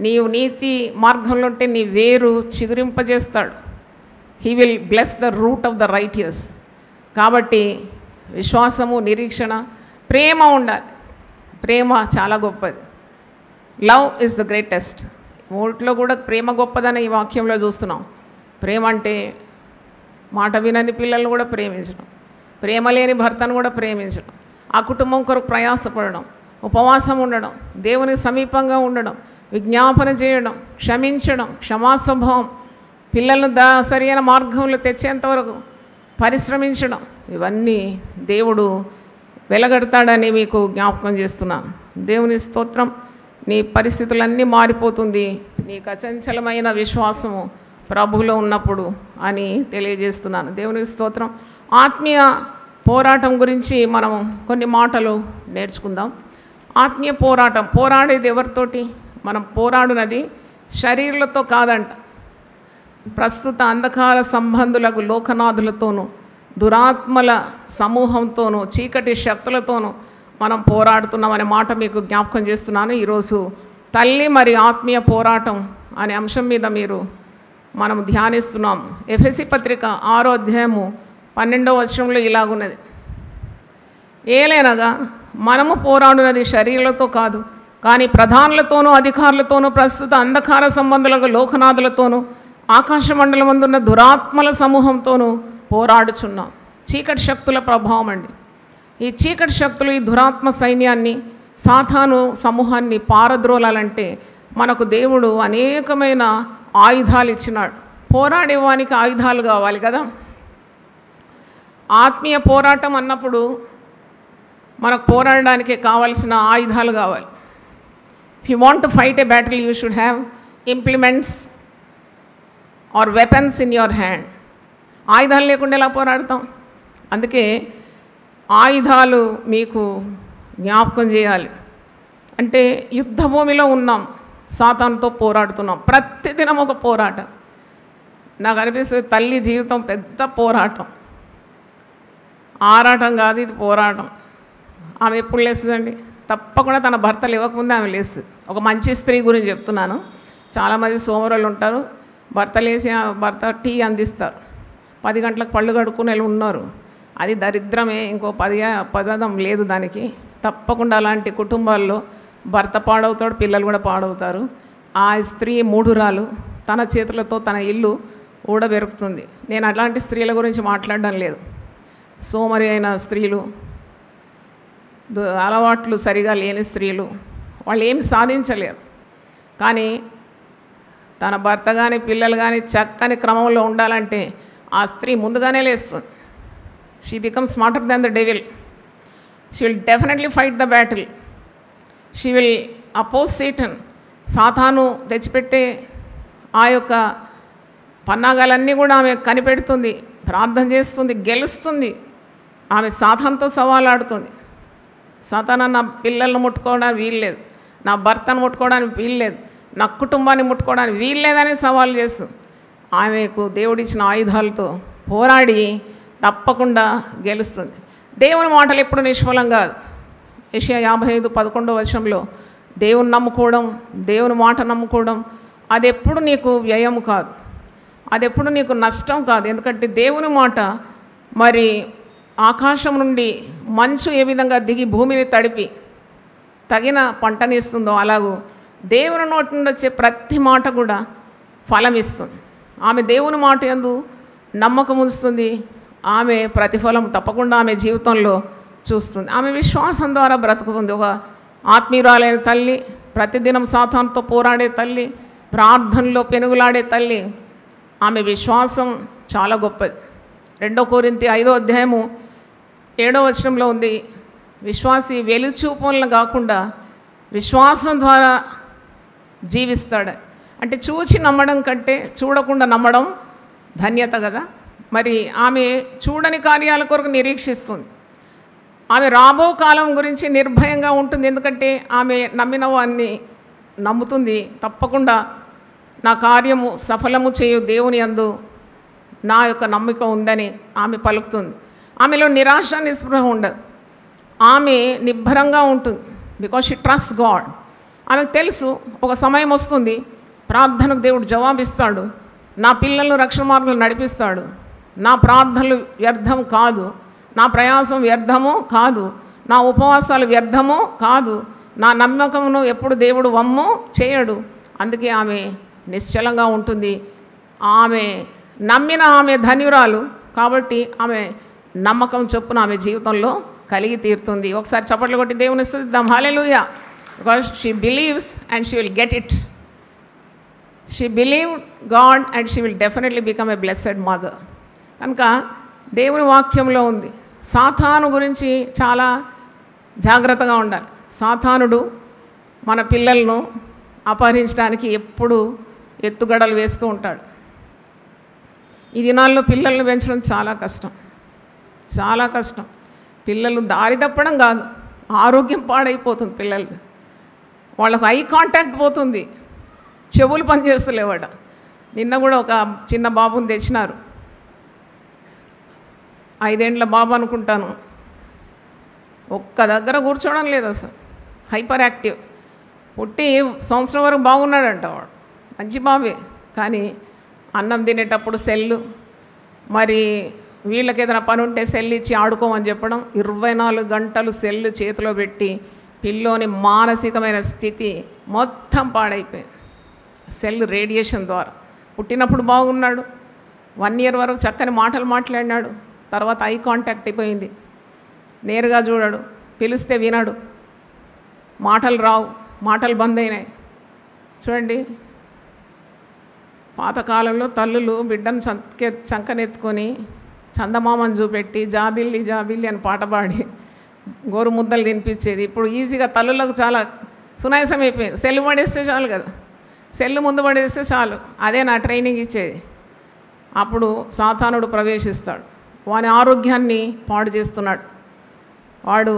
నీవు నీతి మార్గంలో ఉంటే నీ వేరు చిగురింపజేస్తాడు. He will bless the root of the righteous. కాబట్టి విశ్వాసము, నిరీక్షణ, ప్రేమ ఉండాలి. ప్రేమ చాలా గొప్పది. Love is the greatest. 3లో కూడా ప్రేమ గొప్పదని ఈ వాక్యంలో చూస్తున్నాం. ప్రేమ అంటే మాట వినని పిల్లలను కూడా ప్రేమించడం, ప్రేమ లేని భర్తను కూడా ప్రేమించడం, ఆ కుటుంబం కొరకు ప్రయాసపడడం, ఉపవాసం ఉండడం, దేవునికి సమీపంగా ఉండడం, విజ్ఞాపన చేయడం, క్షమించడం, క్షమాస్వభావం, పిల్లలను సరైన మార్గంలో తెచ్చేంతవరకు పరిశ్రమించడం, ఇవన్నీ దేవుడు వెలగడతాడని మీకు జ్ఞాపకం చేస్తున్నాను. దేవుని స్తోత్రం. నీ పరిస్థితులన్నీ మారిపోతుంది నీకు అచంచలమైన విశ్వాసము ప్రభువులో ఉన్నప్పుడు అని తెలియజేస్తున్నాను. దేవునికి స్తోత్రం. ఆత్మీయ పోరాటం గురించి మనం కొన్ని మాటలు నేర్చుకుందాం. ఆత్మీయ పోరాటం, పోరాడేది ఎవరితోటి? మనం పోరాడునది శరీరాలతో కాదంట. ప్రస్తుత అంధకార సంబంధులకు లోకనాథులతోనూ, దురాత్మల సమూహంతోనూ, చీకటి శక్తులతోనూ మనం పోరాడుతున్నామనే మాట మీకు జ్ఞాపకం చేస్తున్నాను. ఈరోజు తల్లి మరి ఆత్మీయ పోరాటం అనే అంశం మీద మనం ధ్యానిస్తున్నాం. ఎఫెసీ పత్రిక 6వ అధ్యాయము 12వ వచనంలో ఇలాగున్నది: ఏలైనగా మనము పోరాడునది శరీరాలతో కాదు, కానీ ప్రధానులతోనూ, అధికారులతోనూ, ప్రస్తుత అంధకార సంబంధులకు లోకనాథులతోనూ, ఆకాశ మండలమందున్న దురాత్మల సమూహంతోనూ పోరాడుచున్నాం. చీకటి శక్తుల ప్రభావం అండి. ఈ చీకటి శక్తులు, ఈ దురాత్మ సైన్యాన్ని, సాతాను సమూహాన్ని పారద్రోలాలంటే మనకు దేవుడు అనేకమైన ఆయుధాలు ఇచ్చినాడు. పోరాడేవానికి ఆయుధాలు కావాలి కదా. ఆత్మీయ పోరాటం అన్నప్పుడు మనకు పోరాడడానికి కావాల్సిన ఆయుధాలు కావాలి. If you want to fight a battle, you should have implements or weapons in your hand. ఆయుధాలు లేకుండా ఎలా పోరాడతాం? అందుకే ఆయుధాలు మీకు జ్ఞాపకం చేయాలి. అంటే యుద్ధ భూమిలో ఉన్నాం, సాతానుతో పోరాడుతున్నాం. ప్రతిదినం ఒక పోరాటం. నాకు అనిపిస్తుంది తల్లి జీవితం పెద్ద పోరాటం. ఆరాటం కాదు, ఇది పోరాటం. ఆమె ఎప్పుడు లేస్తుందండి? తప్పకుండా తన భర్తలు ఇవ్వకముందే ఆమె లేస్తుంది. ఒక మంచి స్త్రీ గురించి చెప్తున్నాను. చాలామంది సోమరులు ఉంటారు, భర్త లేచి భర్త టీ అందిస్తారు, 10 గంటలకు పళ్ళు కడుక్కునే ఉన్నారు. అది దరిద్రమే, ఇంకో పదం లేదు దానికి. తప్పకుండా అలాంటి కుటుంబాల్లో భర్త పాడవుతాడు, పిల్లలు కూడా పాడవుతారు. ఆ స్త్రీ మూఢురాలు, తన చేతులతో తన ఇల్లు ఊడబెరుకుతుంది. నేను అలాంటి స్త్రీల గురించి మాట్లాడడం లేదు. సోమరి అయిన స్త్రీలు, అలవాట్లు సరిగా లేని స్త్రీలు, వాళ్ళు ఏమి సాధించలేరు. కానీ తన భర్త కానీ పిల్లలు కానీ చక్కని క్రమంలో ఉండాలంటే ఆ స్త్రీ ముందుగానే లేస్తుంది. She becomes smarter than the devil. She will definitely fight the battle. She will oppose Satan. సాతాను తెచ్చిపెట్టే ఆ యొక్క పన్నాగాలన్నీ కూడా ఆమె కనిపెడుతుంది, ప్రార్థన చేస్తుంది, గెలుస్తుంది. ఆమె సాతానుతో సవాలాడుతుంది. సాతాను నా పిల్లలను ముట్టుకోవడానికి వీల్లేదు, నా భర్తను ముట్టుకోవడానికి వీల్లేదు, నా కుటుంబాన్ని ముట్టుకోవడానికి వీల్లేదని సవాల్ చేస్తుంది. ఆమెకు దేవుడిచ్చిన ఆయుధాలతో పోరాడి తప్పకుండా గెలుస్తుంది. దేవుని మాటలు ఎప్పుడు నిష్ఫలం కాదు. యెషయా 55:11 వచనంలో దేవుని నమ్ముకోవడం, దేవుని మాట నమ్ముకోవడం అది ఎప్పుడు నీకు వ్యయము కాదు, అది ఎప్పుడు నీకు నష్టం కాదు. ఎందుకంటే దేవుని మాట మరి ఆకాశం నుండి మంచు ఏ విధంగా దిగి భూమిని తడిపి తగిన పంటని ఇస్తుందో అలాగూ దేవుని నోటి నుండి వచ్చే ప్రతి మాట కూడా ఫలం ఇస్తుంది. ఆమె దేవుని మాట యందు నమ్మకం ఉంచుతుంది. ఆమె ప్రతిఫలం తప్పకుండా ఆమె జీవితంలో చూస్తుంది. ఆమె విశ్వాసం ద్వారా బ్రతుకుతుంది. ఒక ఆత్మీయురాలైన తల్లి, ప్రతిదినం సాతానుతో పోరాడే తల్లి, ప్రార్థనలో పెనుగులాడే తల్లి. ఆమె విశ్వాసం చాలా గొప్పది. 2 కొరింథీ 5వ అధ్యాయము 7వ వచనంలో ఉంది, విశ్వాసి వెలుచూపులను కాకుండా విశ్వాసం ద్వారా జీవిస్తాడు. అంటే చూచి నమ్మడం కంటే చూడకుండా నమ్మడం ధన్యత కదా. మరి ఆమె చూడని కార్యాల కొరకు నిరీక్షిస్తుంది. ఆమె రాబో కాలం గురించి నిర్భయంగా ఉంటుంది. ఎందుకంటే ఆమె నమ్మిన వారిని నమ్ముతుంది. తప్పకుండా నా కార్యము సఫలము చేయు దేవుని యందు నా యొక్క నమ్మిక ఉందని ఆమె పలుకుతుంది. ఆమెలో నిరాశ నిస్పృహ ఉండదు. ఆమె నిబ్బరంగా ఉంటుంది. Because she trust God. ఆమెకు తెలుసు ఒక సమయం వస్తుంది, ప్రార్థనకు దేవుడు జవాబిస్తాడు, నా పిల్లలను రక్షణ మార్గంలో నడిపిస్తాడు, నా ప్రార్థనలు వ్యర్థం కాదు, నా ప్రయాసం వ్యర్థము కాదు, నా ఉపవాసాలు వ్యర్థము కాదు, నా నమ్మకమును ఎప్పుడు దేవుడు వమ్ము చేయడు. అందుకే ఆమె నిశ్చలంగా ఉంటుంది. ఆమె నమ్మిన ఆమె ధన్యురాలు కాబట్టి ఆమె నమ్మకం చొప్పున ఆమె జీవితంలో కలిగి తీరుతుంది. ఒకసారి చప్పట్లు కొట్టి దేవుని స్తుతిద్దాం. హల్లెలూయా. Because she believes and she will get it. She believe God and she will definitely become a blessed mother. కనుక దేవుని వాక్యంలో ఉంది. సాతాను గురించి చాలా జాగ్రత్తగా ఉండాలి. సాతానుడు మన పిల్లలను అపహరించడానికి ఎప్పుడు ఎత్తుగడలు వేస్తూ ఉంటాడు. ఈ దినాల్లో పిల్లల్ని పెంచడం చాలా కష్టం, చాలా కష్టం. పిల్లలు దారి తప్పడం కాదు, ఆరోగ్యం పాడైపోతుంది పిల్లలు. వాళ్ళకు ఐ కాంటాక్ట్ పోతుంది, చెవులు పనిచేస్తలేవాడ. నిన్న కూడా ఒక చిన్న బాబుని తెచ్చినారు, 5 ఏళ్ల బాబు అనుకుంటాను. ఒక్క దగ్గర కూర్చోవడం లేదు అసలు, హైపర్ యాక్టివ్. పుట్టి సంవత్సరం వరకు బాగున్నాడంట వాడు, మంచి బాబే. కానీ అన్నం తినేటప్పుడు సెల్లు, మరి వీళ్ళకి ఏదైనా పని ఉంటే సెల్ ఇచ్చి ఆడుకోమని చెప్పడం, 24 గంటలు సెల్లు చేతిలో పెట్టి పిల్లోని మానసికమైన స్థితి మొత్తం పాడైపోయింది సెల్ రేడియేషన్ ద్వారా. పుట్టినప్పుడు బాగున్నాడు, 1 year వరకు చక్కని మాటలు మాట్లాడినాడు. తర్వాత ఐ కాంటాక్ట్ అయిపోయింది, నేరుగా చూడడు, పిలిస్తే వినడు, మాటలు రావు, మాటలు బంద్ అయినాయి. చూడండి, పాతకాలంలో తల్లులు బిడ్డను చంకనెత్తుకొని చందమామని చూపెట్టి జాబిల్లి జాబిల్లి అని పాట పాడి గోరు ముద్దలు తినిపించేది. ఇప్పుడు ఈజీగా తల్లులకు చాలా సునాయాసం అయిపోయింది. సెల్లు పడేస్తే చాలు కదా, సెల్లు ముందు పడేస్తే చాలు, అదే నా ట్రైనింగ్ ఇచ్చేది. అప్పుడు సాతానుడు ప్రవేశిస్తాడు, వాని ఆరోగ్యాన్ని పాడు చేస్తున్నాడు, వాడు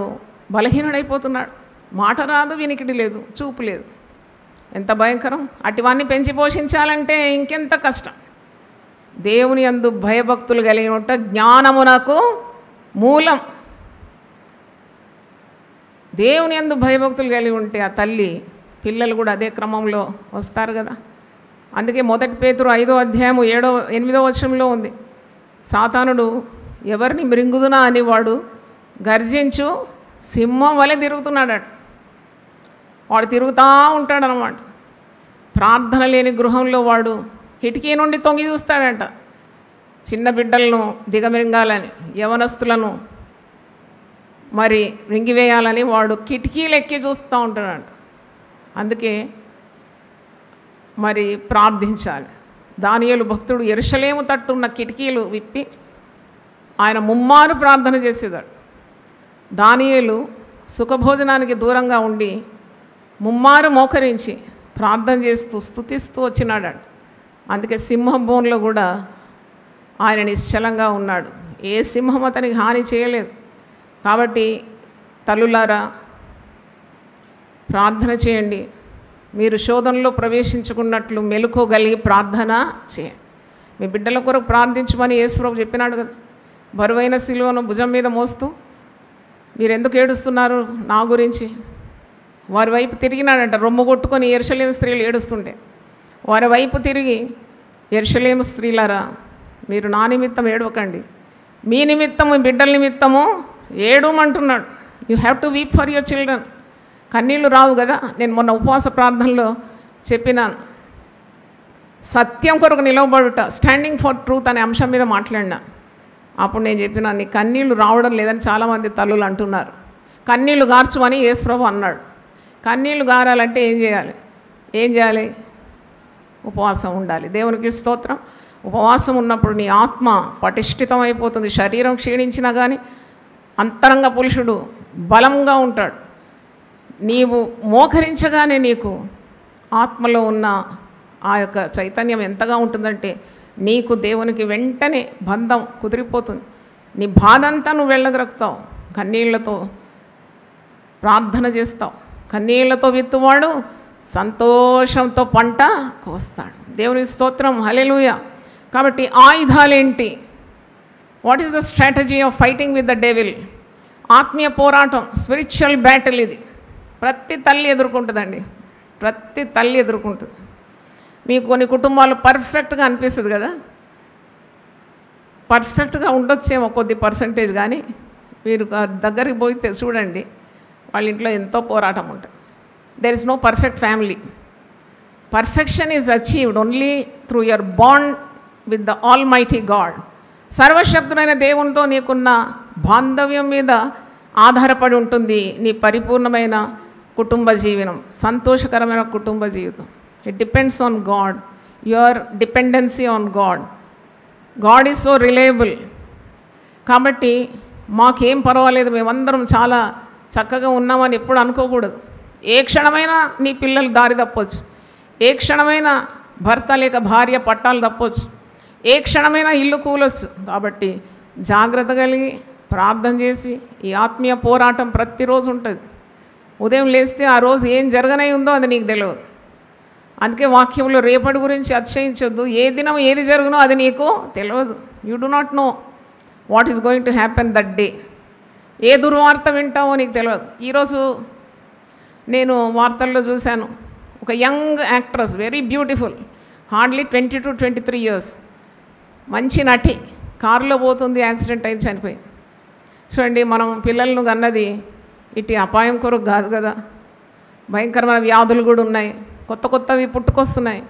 బలహీనుడైపోతున్నాడు. మాట రాదు, వినికిడి లేదు, చూపు లేదు. ఎంత భయంకరం! అటువన్నీ పెంచి పోషించాలంటే ఇంకెంత కష్టం. దేవుని యందు భయభక్తులు కలిగి ఉంటే జ్ఞానమునకు మూలం. దేవుని యందు భయభక్తులు కలిగి ఉంటే ఆ తల్లి పిల్లలు కూడా అదే క్రమంలో వస్తారు కదా. అందుకే 1 పేతురు 5వ అధ్యాయము 8వ వచనంలో ఉంది, సాతానుడు ఎవరిని మృంగుదునా అని వాడు గర్జించు సింహం వలె తిరుగుతున్నాడట. వాడు తిరుగుతూ ఉంటాడనమాట. ప్రార్థన లేని గృహంలో వాడు కిటికీ నుండి తొంగి చూస్తాడంట, చిన్న బిడ్డలను దిగమింగాలని, యవనస్తులను మరి మింగివేయాలని వాడు కిటికీలు ఎక్కి చూస్తూ ఉంటాడంట. అందుకే మరి ప్రార్థించాలి. దానియేలు భక్తుడు యెరూషలేము తట్టున్న కిటికీలు విప్పి ఆయన ముమ్మారు ప్రార్థన చేసేదాడు. దానియేలు సుఖభోజనానికి దూరంగా ఉండి ముమ్మారు మోకరించి ప్రార్థన చేస్తూ స్తుతిస్తూ వచ్చినాడు. అందుకే సింహం బోన్లో కూడా ఆయన నిశ్చలంగా ఉన్నాడు. ఏ సింహం అతనికి హాని చేయలేదు. కాబట్టి తల్లులారా, ప్రార్థన చేయండి. మీరు శోధనలో ప్రవేశించుకున్నట్లు మెలకువగలిగి ప్రార్థన చేయండి. మీ బిడ్డల కొరకు ప్రార్థించమని యేసుప్రభు చెప్పినాడు కదా. బరువైన సిలువను భుజం మీద మోస్తూ మీరు ఎందుకు ఏడుస్తున్నారు నా గురించి? వారి వైపు తిరిగినాడంట, రొమ్ము కొట్టుకొని యెరూషలేము స్త్రీలు ఏడుస్తుంటే వారి వైపు తిరిగి, యెరూషలేము స్త్రీలారా, మీరు నా నిమిత్తం ఏడవకండి, మీ నిమిత్తము బిడ్డల నిమిత్తము ఏడవమంటున్నాడు. You have to weep for your children. కన్నీళ్ళు రావు కదా. నేను మొన్న ఉపవాస ప్రార్థనలో చెప్పినాను, సత్యం కొరకు నిలవబడుట, స్టాండింగ్ ఫర్ ట్రూత్ అనే అంశం మీద మాట్లాడినా. అప్పుడు నేను చెప్పినా, నీ కన్నీళ్ళు రావడం లేదని చాలామంది తల్లులు అంటున్నారు. కన్నీళ్ళు గార్చమని యేసుప్రభు అన్నాడు. కన్నీళ్ళు గారాలంటే ఏం చేయాలి? ఉపవాసం ఉండాలి. దేవునికి స్తోత్రం. ఉపవాసం ఉన్నప్పుడు నీ ఆత్మ పటిష్ఠితమైపోతుంది. శరీరం క్షీణించినా కానీ అంతరంగ పురుషుడు బలంగా ఉంటాడు. నీవు మోకరించగానే నీకు ఆత్మలో ఉన్న ఆ యొక్క చైతన్యం ఎంతగా ఉంటుందంటే నీకు దేవునికి వెంటనే బంధం కుదిరిపోతుంది. నీ బాధ అంతా నువ్వు వెళ్ళగలుగుతావు. కన్నీళ్లతో ప్రార్థన చేస్తావు. కన్నీళ్లతో విత్తువాడు సంతోషంతో పంట కోస్తాడు. దేవుని స్తోత్రం, హల్లెలూయా. కాబట్టి ఆయుధాలేంటి? What is the strategy of fighting with the devil? ఆత్మీయ పోరాటం, స్పిరిచువల్ బ్యాటిల్. ఇది ప్రతి తల్లి ఎదుర్కొంటుందండి, ప్రతి తల్లి ఎదుర్కొంటుంది. మీకు కొన్ని కుటుంబాలు పర్ఫెక్ట్గా అనిపిస్తుంది కదా, పర్ఫెక్ట్గా ఉండొచ్చేమో కొద్ది పర్సంటేజ్, కానీ మీరు దగ్గరికి పోయితే చూడండి వాళ్ళ ఇంట్లో ఎంతో పోరాటం ఉంటుంది. There is no perfect family. Perfection is achieved only through your bond with the almighty God. సర్వశక్తుడైన దేవునితో నీకున్న బాంధవ్యం మీద ఆధారపడి ఉంటుంది నీ పరిపూర్ణమైన కుటుంబ జీవనం, సంతోషకరమైన కుటుంబ జీవితం. It depends on God. Your dependency on God. God is so reliable. కాబట్టి మాకేం పర్వాలేదు, మేమందరం చాలా చక్కగా ఉన్నామని ఎప్పుడు అనుకోకూడదు. ఏ క్షణమైనా నీ పిల్లలు దారి తప్పొచ్చు, ఏ క్షణమైనా భర్త లేక భార్య పట్టాలు తప్పొచ్చు, ఏ క్షణమైనా ఇల్లు కూలొచ్చు. కాబట్టి జాగ్రత్త కలిగి ప్రార్థన చేసి ఈ ఆత్మీయ పోరాటం ప్రతిరోజు ఉంటుంది. ఉదయం లేస్తే ఆ రోజు ఏం జరగనై ఉందో అది నీకు తెలియదు. అందుకే వాక్యంలో రేపటి గురించి అతిశయించొద్దు. ఏ దినం ఏది జరుగునో అది నీకు తెలియదు. You do not know what is going to happen that day. ఏ దుర్వార్త వింటావో నీకు తెలియదు. ఈరోజు నేను వార్తల్లో చూశాను, ఒక young actress, very beautiful, hardly 20 to 23 years, మంచి నటి, కారులో పోతుంది, యాక్సిడెంట్ అయింది, చనిపోయింది. చూడండి, మనం పిల్లలను కన్నది ఇటు అపాయం కొరకు కాదు కదా. భయంకరమైన వ్యాధులు కూడా ఉన్నాయి, కొత్త కొత్తవి పుట్టుకొస్తున్నాయి.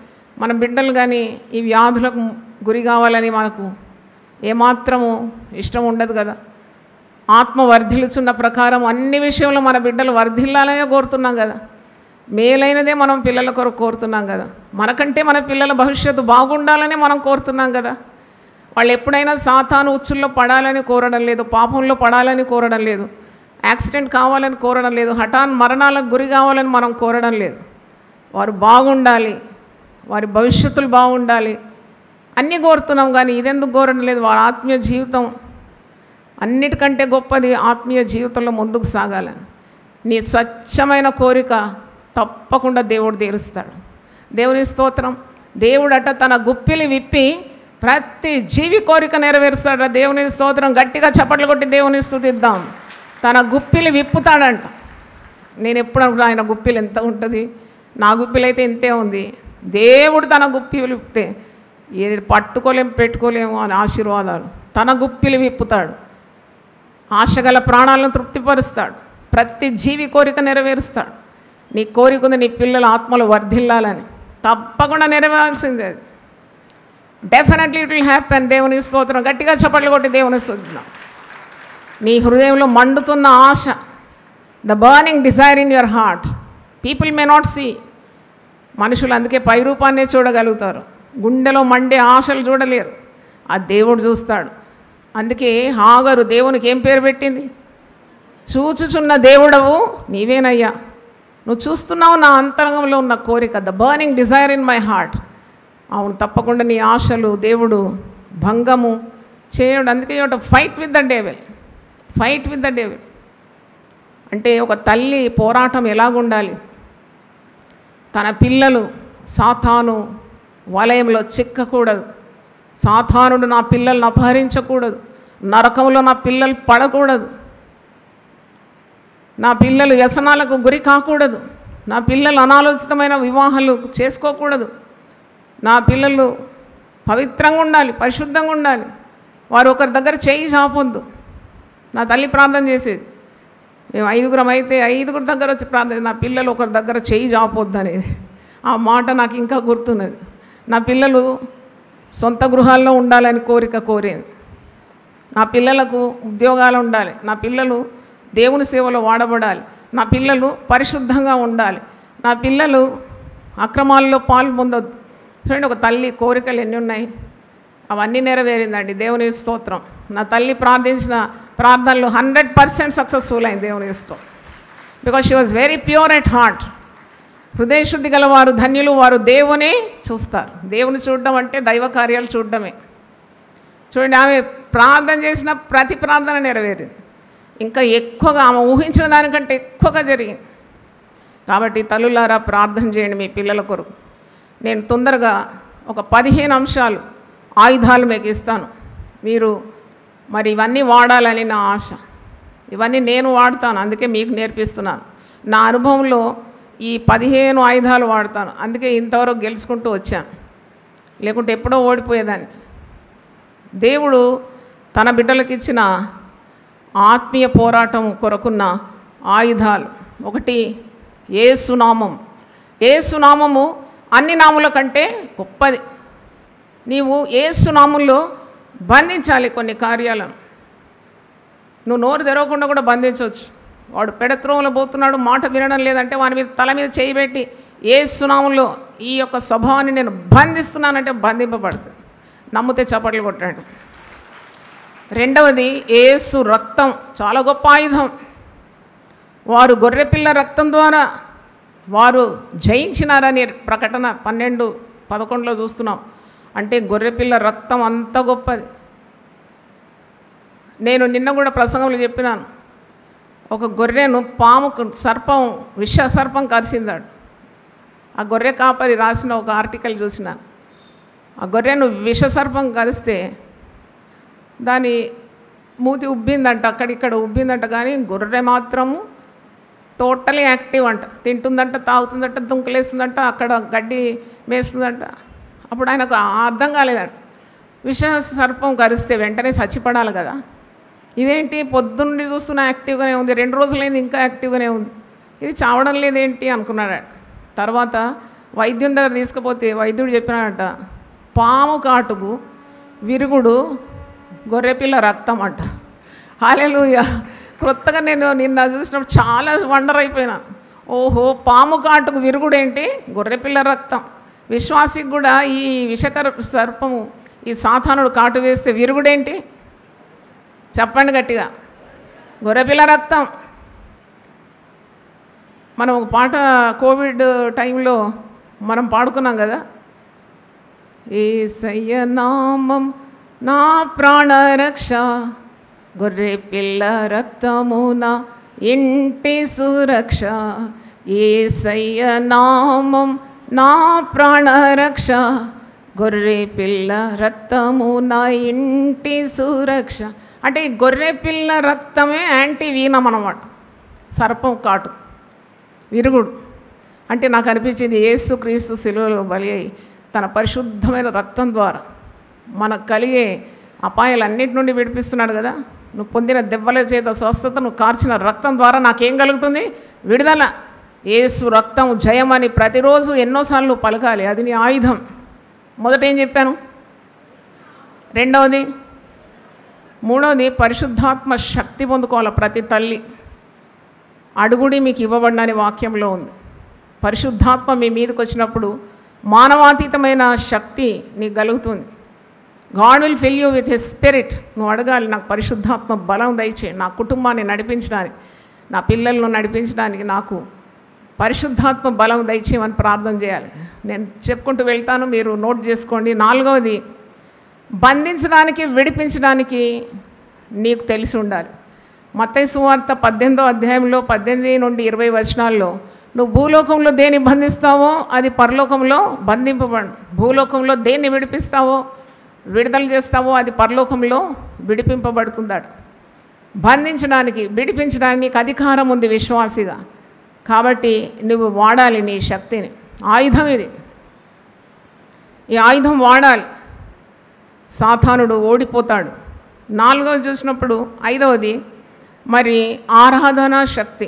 మన బిడ్డలు కానీ ఈ వ్యాధులకు గురి కావాలని మనకు ఏమాత్రము ఇష్టం ఉండదు కదా. ఆత్మ వర్ధిల్లుచున్న ప్రకారం అన్ని విషయంలో మన బిడ్డలు వర్ధిల్లాలనే కోరుతున్నాం కదా. మేలైనదే మనం పిల్లల కొరకు కోరుతున్నాం కదా. మనకంటే మన పిల్లల భవిష్యత్తు బాగుండాలని మనం కోరుతున్నాం కదా. వాళ్ళు ఎప్పుడైనా సాతాను ఉచ్చుల్లో పడాలని కోరడం లేదు, పాపంలో పడాలని కోరడం లేదు, యాక్సిడెంట్ కావాలని కోరడం లేదు, హఠాన్ మరణాలకు గురి కావాలని మనం కోరడం లేదు. వారు బాగుండాలి, వారి భవిష్యత్తులు బాగుండాలి అన్నీ కోరుతున్నాం. కానీ ఇదెందుకు కోరడం లేదు? వారి ఆత్మీయ జీవితం అన్నిటికంటే గొప్పది. ఆత్మీయ జీవితంలో ముందుకు సాగాలని నీ స్వచ్ఛమైన కోరిక తప్పకుండా దేవుడు తీరుస్తాడు. దేవుని స్తోత్రం. దేవుడట తన గుప్పిలి విప్పి ప్రతి జీవి కోరిక నెరవేరుస్తాడు. దేవుని స్తోత్రం. గట్టిగా చప్పట్లు కొట్టి దేవుని స్తుతిద్దాం. తన గుప్పిలి విప్పుతాడంట. నేను ఎప్పుడు అనుకున్నా ఆయన గుప్పిలు ఎంత ఉంటుంది, నా గుప్పిలు అయితే ఇంతే ఉంది. దేవుడు తన గుప్పిలు విప్పితే ఏ పట్టుకోలేము పెట్టుకోలేము అని ఆశీర్వాదాలు. తన గుప్పిలు విప్పుతాడు. ఆశగల ప్రాణాలను తృప్తిపరుస్తాడు. ప్రతి జీవి కోరిక నెరవేరుస్తాడు. నీ కోరిక ఉంది నీ పిల్లల ఆత్మలు వర్ధిల్లాలని, తప్పకుండా నెరవేరాల్సిందే. అది డెఫినెట్లీ ఇట్ విల్ హ్యాపెన్. దేవుని స్తోత్రం. గట్టిగా చప్పట్లు కొట్టి దేవుని స్తుతిద్దాం. నీ హృదయంలో మండుతున్న ఆశ, the burning desire in your heart, people may not see. మనుషులు అందుకే పై రూపాన్నే చూడగలుగుతారు, గుండెలో మండే ఆశలు చూడలేరు. ఆ దేవుడు చూస్తాడు. అందుకే హాగరు దేవునికి ఏం పేరు పెట్టింది? చూచుచున్న దేవుడవు నీవేనయ్యా, నువ్వు చూస్తున్నావు నా అంతరంగంలో ఉన్న కోరిక, the burning desire in my heart. అవును, తప్పకుండా నీ ఆశలు దేవుడు భంగము చేయడు. అందుకే fight with the devil, fight with the devil. అంటే ఒక తల్లి పోరాటం ఎలాగుండాలి? తన పిల్లలు సాతాను వలయంలో చిక్కకూడదు, సాతానుడు నా పిల్లల్ని అపహరించకూడదు, నరకంలో నా పిల్లలు పడకూడదు, నా పిల్లలు వ్యసనాలకు గురి కాకూడదు, నా పిల్లలు అనాలోచితమైన వివాహాలు చేసుకోకూడదు, నా పిల్లలు పవిత్రంగా ఉండాలి, పరిశుద్ధంగా ఉండాలి, వారు ఒకరి దగ్గర చేయి చాపొద్దు. నా తల్లి ప్రార్థన చేసేది, మేము 5గురం అయితే 5గురి దగ్గర వచ్చి ప్రార్థన, నా పిల్లలు ఒకరి దగ్గర చేయి చాపొద్దు అనేది. ఆ మాట నాకు ఇంకా గుర్తున్నది. నా పిల్లలు సొంత గృహాల్లో ఉండాలని కోరేది. నా పిల్లలకు ఉద్యోగాలు ఉండాలి, నా పిల్లలు దేవుని సేవలో వాడబడాలి, నా పిల్లలు పరిశుద్ధంగా ఉండాలి, నా పిల్లలు అక్రమాల్లో పాలు పొందొద్దు. చూడండి, ఒక తల్లి కోరికలు ఎన్ని ఉన్నాయి, అవన్నీ నెరవేరిందండి. దేవుని స్తోత్రం. నా తల్లి ప్రార్థించిన ప్రార్థనలు 100% సక్సెస్ఫుల్ అయింది. దేవుని స్తోత్రం. Because she was very pure at heart. హృదయశుద్ధి గల వారు ధన్యులు, వారు దేవుని చూస్తారు. దేవుని చూడడం అంటే దైవ కార్యాలు చూడడమే. చూడండి, ఆమె ప్రార్థన చేసిన ప్రతి ప్రార్థన నెరవేరింది. ఇంకా ఎక్కువగా ఆమె ఊహించిన దానికంటే ఎక్కువగా జరిగింది. కాబట్టి తల్లులారా ప్రార్థన చేయండి మీ పిల్లల కొరకు. నేను తొందరగా ఒక 15 అంశాలు ఆయుధాలు మీకు ఇస్తాను. మీరు మరి ఇవన్నీ వాడాలని నా ఆశ. ఇవన్నీ నేను వాడతాను, అందుకే మీకు నేర్పిస్తున్నాను. నా అనుభవంలో ఈ 15 ఆయుధాలు వాడతాను, అందుకే ఇంతవరకు గెలుచుకుంటూ వచ్చాను, లేకుంటే ఎప్పుడో ఓడిపోయేదాన్ని. దేవుడు తన బిడ్డలకు ఇచ్చిన ఆత్మీయ పోరాటం కొరకున్న ఆయుధాలు. ఒకటి యేసునామం. యేసునామము అన్ని నాముల కంటే గొప్పది. నీవు యేసునామంలో బంధించాలి కొన్ని కార్యాలను. నువ్వు నోరు తెరవకుండా కూడా బంధించవచ్చు. వాడు పెడత్రోవలో పోతున్నాడు, మాట వినడం లేదంటే వాని మీద తల మీద చేయి పెట్టి యేసునామంలో ఈ యొక్క స్వభావాన్ని నేను బంధిస్తున్నానంటే బంధింపబడుతుంది. నమ్మితే చప్పట్లు కొట్టాడు. రెండవది, యేసు రక్తం చాలా గొప్ప ఆయుధం. వారు గొర్రెపిల్ల రక్తం ద్వారా వారు జయించినారని ప్రకటన 12:11 చూస్తున్నాం. అంటే గొర్రెపిల్ల రక్తం అంత గొప్పది. నేను నిన్న కూడా ప్రసంగంలో చెప్పినాను, ఒక గొర్రెను సర్పం విష సర్పం కరిసిందాడు. ఆ గొర్రె కాపరి రాసిన ఒక ఆర్టికల్ చూసినాను. ఆ గొర్రెను విష సర్పం కరిస్తే దాని మూతి ఉబ్బిందంట, అక్కడిక్కడ ఉబ్బిందంట, కానీ గొర్రె మాత్రము టోటలీ యాక్టివ్ అంట. తింటుందంట, తాగుతుందంట, దుంకలేస్తుందంట, అక్కడ గడ్డి మేస్తుందంట. అప్పుడు ఆయనకు అర్థం కాలేదంట, విష సర్పం కరిస్తే వెంటనే చచ్చిపడాలి కదా, ఇదేంటి పొద్దున్నే చూస్తున్నా యాక్టివ్గానే ఉంది, 2 రోజులైంది ఇంకా యాక్టివ్గానే ఉంది, ఇది చావడం లేదేంటి అనుకున్నాడు. తర్వాత వైద్యుని దగ్గర తీసుకుపోతే వైద్యుడు చెప్పినాడట, పాము కాటుకు విరుగుడు గొర్రెపిల్ల రక్తం అంట. హల్లెలూయా. క్రొత్తగా నేను నిన్న చూసినప్పుడు చాలా వండర్ అయిపోయినా. ఓహో, పాము కాటుకు విరుగుడేంటి? గొర్రెపిల్ల రక్తం. విశ్వాసికి కూడా ఈ విషకర సర్పము, ఈ సాతానుడు కాటు వేస్తే విరుగుడేంటి? చెప్పండి గట్టిగా, గొర్రెపిల్ల రక్తం. మనం ఒక పాట కోవిడ్ టైంలో మనం పాడుకున్నాం కదా, యేసయ్య నామం నా ప్రాణరక్ష, గొర్రెపిల్ల రక్తము నా ఇంటి సురక్ష, యేసయ్య నామం నా ప్రాణరక్ష, గొర్రెపిల్ల రక్తము నా ఇంటి సురక్ష. అంటే ఈ గొర్రెపిల్ల రక్తమే యాంటీ వీనం అన్నమాట, సర్పం కాటు విరుగుడు. అంటే నాకు అనిపించింది, యేసుక్రీస్తు శిలువలో బలి అయి తన పరిశుద్ధమైన రక్తం ద్వారా మనకు కలిగే అపాయాలన్నిటి నుండి విడిపిస్తున్నాడు కదా. నువ్వు పొందిన దెబ్బల చేత స్వస్థత, నువ్వు కార్చిన రక్తం ద్వారా నాకేం కలుగుతుంది? విడుదల. యేసు రక్తం జయమని ప్రతిరోజు ఎన్నోసార్లు పలకాలి, అది నీ ఆయుధం. మొదట ఏం చెప్పాను? రెండవది, మూడవది, పరిశుద్ధాత్మ శక్తి పొందుకోవాలి ప్రతి తల్లి. అడుగుడి మీకు ఇవ్వబడినని వాక్యంలో ఉంది. పరిశుద్ధాత్మ మీ మీదకి వచ్చినప్పుడు మానవాతీతమైన శక్తి నీకు కలుగుతుంది. God will fill you with his spirit. నువ్వు అడగాలి, నాకు పరిశుద్ధాత్మ బలం దయచేయి, నా కుటుంబాన్ని నడిపించడానికి, నా పిల్లలను నడిపించడానికి నాకు పరిశుద్ధాత్మ బలం దయచేయమని ప్రార్థన చేయాలి. నేను చెప్పుకుంటూ వెళ్తాను, మీరు నోట్ చేసుకోండి. నాలుగవది, బంధించడానికి విడిపించడానికి నీకు తెలిసి ఉండాలి. మత్తయి సువార్త 18వ అధ్యాయంలో 18 నుండి 20 వచనాల్లో, నువ్వు భూలోకంలో దేన్ని బంధిస్తావో అది పరలోకంలో బంధింపబడు, భూలోకంలో దేన్ని విడిపిస్తావో విడుదల చేస్తావో అది పరలోకంలో విడిపింపబడుతుందాడు. బంధించడానికి విడిపించడానికి నీకు అధికారం ఉంది విశ్వాసిగా. కాబట్టి నువ్వు వాడాలి నీ శక్తిని. ఆయుధం ఇది, ఈ ఆయుధం వాడాలి. సాతానుడు ఓడిపోతాడు. నాలుగవది చూసినప్పుడు, ఐదవది మరి ఆరాధనా శక్తి.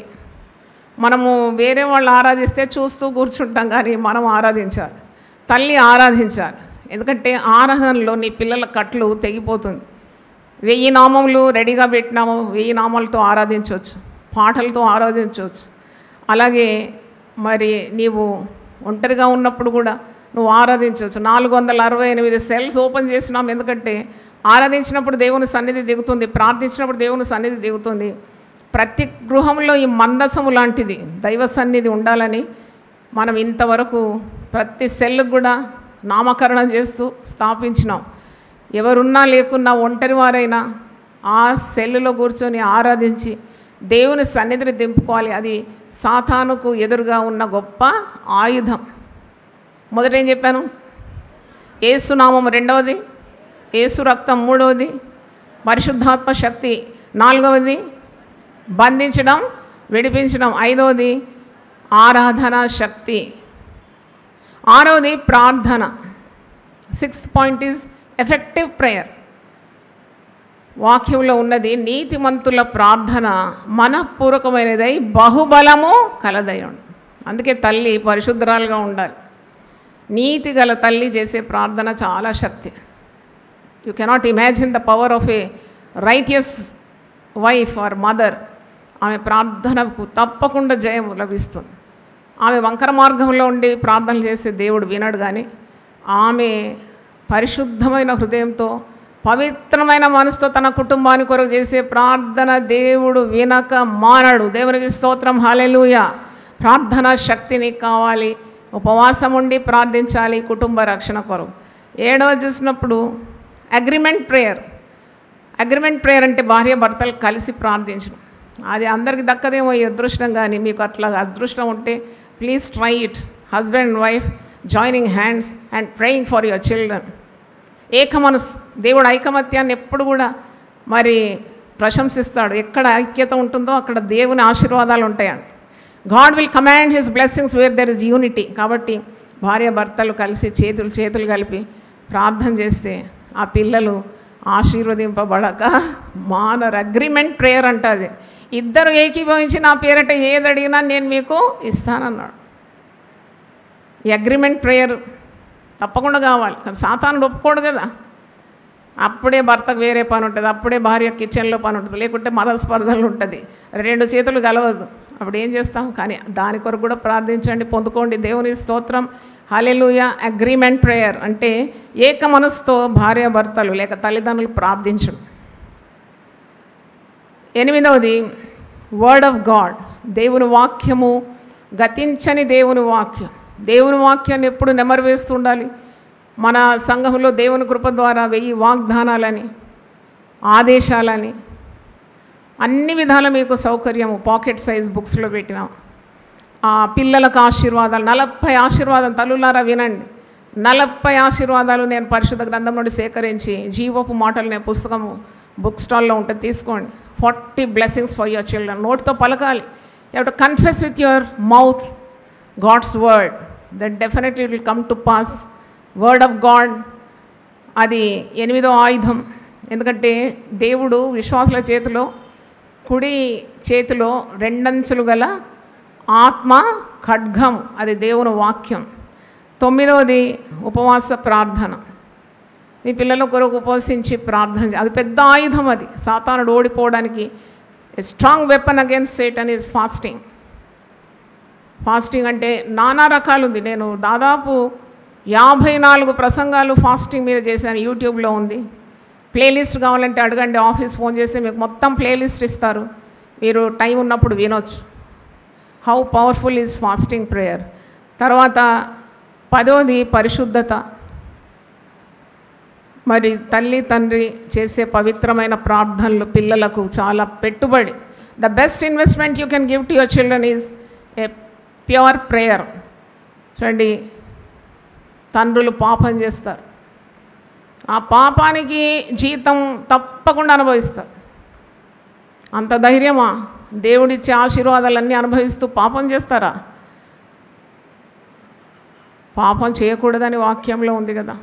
మనము వేరే వాళ్ళు ఆరాధిస్తే చూస్తూ కూర్చుంటాం, కానీ మనం ఆరాధించాలి. తల్లి ఆరాధించాలి. ఎందుకంటే ఆరాధనలో నీ పిల్లల కట్లు తెగిపోతుంది. 1000 నామములు రెడీగా పెట్టినాము, 1000 నామాలతో ఆరాధించవచ్చు, పాటలతో ఆరాధించవచ్చు. అలాగే మరి నీవు ఒంటరిగా ఉన్నప్పుడు కూడా నువ్వు ఆరాధించవచ్చు. 468 సెల్స్ ఓపెన్ చేసినాం. ఎందుకంటే ఆరాధించినప్పుడు దేవుని సన్నిధి దిగుతుంది, ప్రార్థించినప్పుడు దేవుని సన్నిధి దిగుతుంది. ప్రతి గృహంలో ఈ మందసము లాంటిది దైవ సన్నిధి ఉండాలని మనం ఇంతవరకు ప్రతి సెల్కు కూడా నామకరణం చేస్తూ స్థాపించినాం. ఎవరున్నా లేకున్నా ఒంటరి వారైనా ఆ సెల్లులో కూర్చొని ఆరాధించి దేవుని సన్నిధిని దింపుకోవాలి. అది సాతానుకు ఎదురుగా ఉన్న గొప్ప ఆయుధం. మొదట ఏం చెప్పాను? యేసు నామం, రెండవది యేసు రక్తం, మూడవది పరిశుద్ధాత్మ శక్తి, నాలుగవది బంధించడం విడిపించడం, ఐదవది ఆరాధన శక్తి, ఆరవది ప్రార్థన. 6th point is effective prayer. వాక్యంలో ఉన్నది, నీతిమంతుల ప్రార్థన మనఃపూర్వకమైనదై బహుబలము కలదై ఉండు. అందుకే తల్లి పరిశుద్ధరాలుగా ఉండాలి. నీతి గల తల్లి చేసే ప్రార్థన చాలా శక్తి. You cannot imagine the power of a righteous wife or mother. ఆమె ప్రార్థనకు తప్పకుండా జయం లభిస్తుంది. ఆమె వంకర మార్గంలో ఉండి ప్రార్థనలు చేస్తే దేవుడు వినడు, కానీ ఆమె పరిశుద్ధమైన హృదయంతో పవిత్రమైన మనసుతో తన కుటుంబాన్ని కొరకు చేసే ప్రార్థన దేవుడు వినక మానడు. దేవునికి స్తోత్రం, హల్లెలూయా. ప్రార్థన శక్తిని కావాలి, ఉపవాసం ఉండి ప్రార్థించాలి కుటుంబ రక్షణ కొరకు. 7వ చూసినప్పుడు అగ్రిమెంట్ ప్రేయర్. అగ్రిమెంట్ ప్రేయర్ అంటే భార్య భర్తలు కలిసి ప్రార్థించడం. అది అందరికి దక్కదేమో ఈ అదృష్టం, కానీ మీకు అట్లా అదృష్టం ఉంటే please try it. Husband and wife joining hands and praying for your children. ఏక మనసు. దేవుడు ఐకమత్యాన్ని ఎప్పుడు కూడా మరి ప్రశంసిస్తాడు. ఎక్కడ ఐక్యత ఉంటుందో అక్కడ దేవుని ఆశీర్వాదాలు ఉంటాయండి. God will command his blessings where there is unity. కాబట్టి భార్య భర్తలు కలిసి చేతులు కలిపి ప్రార్థన చేస్తే ఆ పిల్లలు ఆశీర్వదింపబడక మానరు. అగ్రిమెంట్ ప్రేయర్ అంటుంది. ఇద్దరు ఏకీభవించి నా పేరట ఏది అడిగినా నేను మీకు ఇస్తానన్నాడు. ఈ అగ్రిమెంట్ ప్రేయర్ తప్పకుండా కావాలి. సాతానుడు ఒప్పుకోడు కదా. అప్పుడే భర్తకు వేరే పని ఉంటుంది, అప్పుడే భార్య కిచెన్లో పని ఉంటుంది, లేకుంటే మనస్పర్ధలు ఉంటుంది, 2 చేతులు కలవద్దు. అప్పుడు ఏం చేస్తాం? కానీ దాని కొరకు కూడా ప్రార్థించండి, పొందుకోండి. దేవుని స్తోత్రం, హల్లెలూయా. అగ్రిమెంట్ ప్రేయర్ అంటే ఏక మనసుతో భార్య భర్తలు లేక తల్లిదండ్రులు ప్రార్థించడం. 8వది వర్డ్ ఆఫ్ గాడ్. దేవుని వాక్యము, గతించని దేవుని వాక్యం. దేవుని వాక్యాన్ని ఎప్పుడు నెమరు వేస్తూ ఉండాలి. మన సంఘంలో దేవుని కృప ద్వారా 1000 వాగ్దానాలని, ఆదేశాలని, అన్ని విధాల మీకు సౌకర్యము పాకెట్ సైజ్ బుక్స్లో పెట్టినాం. పిల్లలకు ఆశీర్వాదాలు, 40 ఆశీర్వాదాలు. తల్లులారా వినండి, 40 ఆశీర్వాదాలు నేను పరిశుద్ధ గ్రంథం నుండి సేకరించి జీవపు మాటలు నేను పుస్తకము బుక్ స్టాల్లో ఉంటుంది, తీసుకోండి. 40 బ్లెస్సింగ్స్ ఫర్ యువర్ చిల్డ్రన్. నోటితో పలకాలి. You have to confess with your mouth God's word, that definitely it will come to pass. Word of God అది 8వ ఆయుధం. ఎందుకంటే దేవుడు విశ్వాసుల చేతిలో, కుడి చేతిలో 2 అంచులు గల ఆత్మ ఖడ్గం, అది దేవుని వాక్యం. 9వది ఉపవాస ప్రార్థన. మీ పిల్లల కొరకు ఉపవసించి ప్రార్థన, అది పెద్ద ఆయుధం. అది సాతానుడు ఓడిపోవడానికి strong weapon against Satan is fasting. Fasting అంటే నానా రకాలు ఉంది. నేను దాదాపు 54 ప్రసంగాలు ఫాస్టింగ్ మీద చేశాను. యూట్యూబ్లో ఉంది. ప్లేలిస్ట్ కావాలంటే అడగండి, ఆఫీస్ ఫోన్ చేస్తే మీకు మొత్తం ప్లేలిస్ట్ ఇస్తారు, మీరు టైం ఉన్నప్పుడు వినొచ్చు. How powerful is fasting prayer. తర్వాత 10వది పరిశుద్ధత. మరి తల్లి తండ్రి చేసే పవిత్రమైన ప్రార్థనలు పిల్లలకు చాలా పెట్టుబడి. The best investment you can give to your children is a pure prayer. చూడండి, తండ్రులు పాపం చేస్తారు, ఆ పాపానికి జీతం తప్పకుండా అనుభవిస్తారు. అంత ధైర్యమా? దేవుడిచ్చే ఆశీర్వాదాలన్నీ అనుభవిస్తూ పాపం చేస్తారా? పాపం చేయకూడదని వాక్యంలో ఉంది కదా.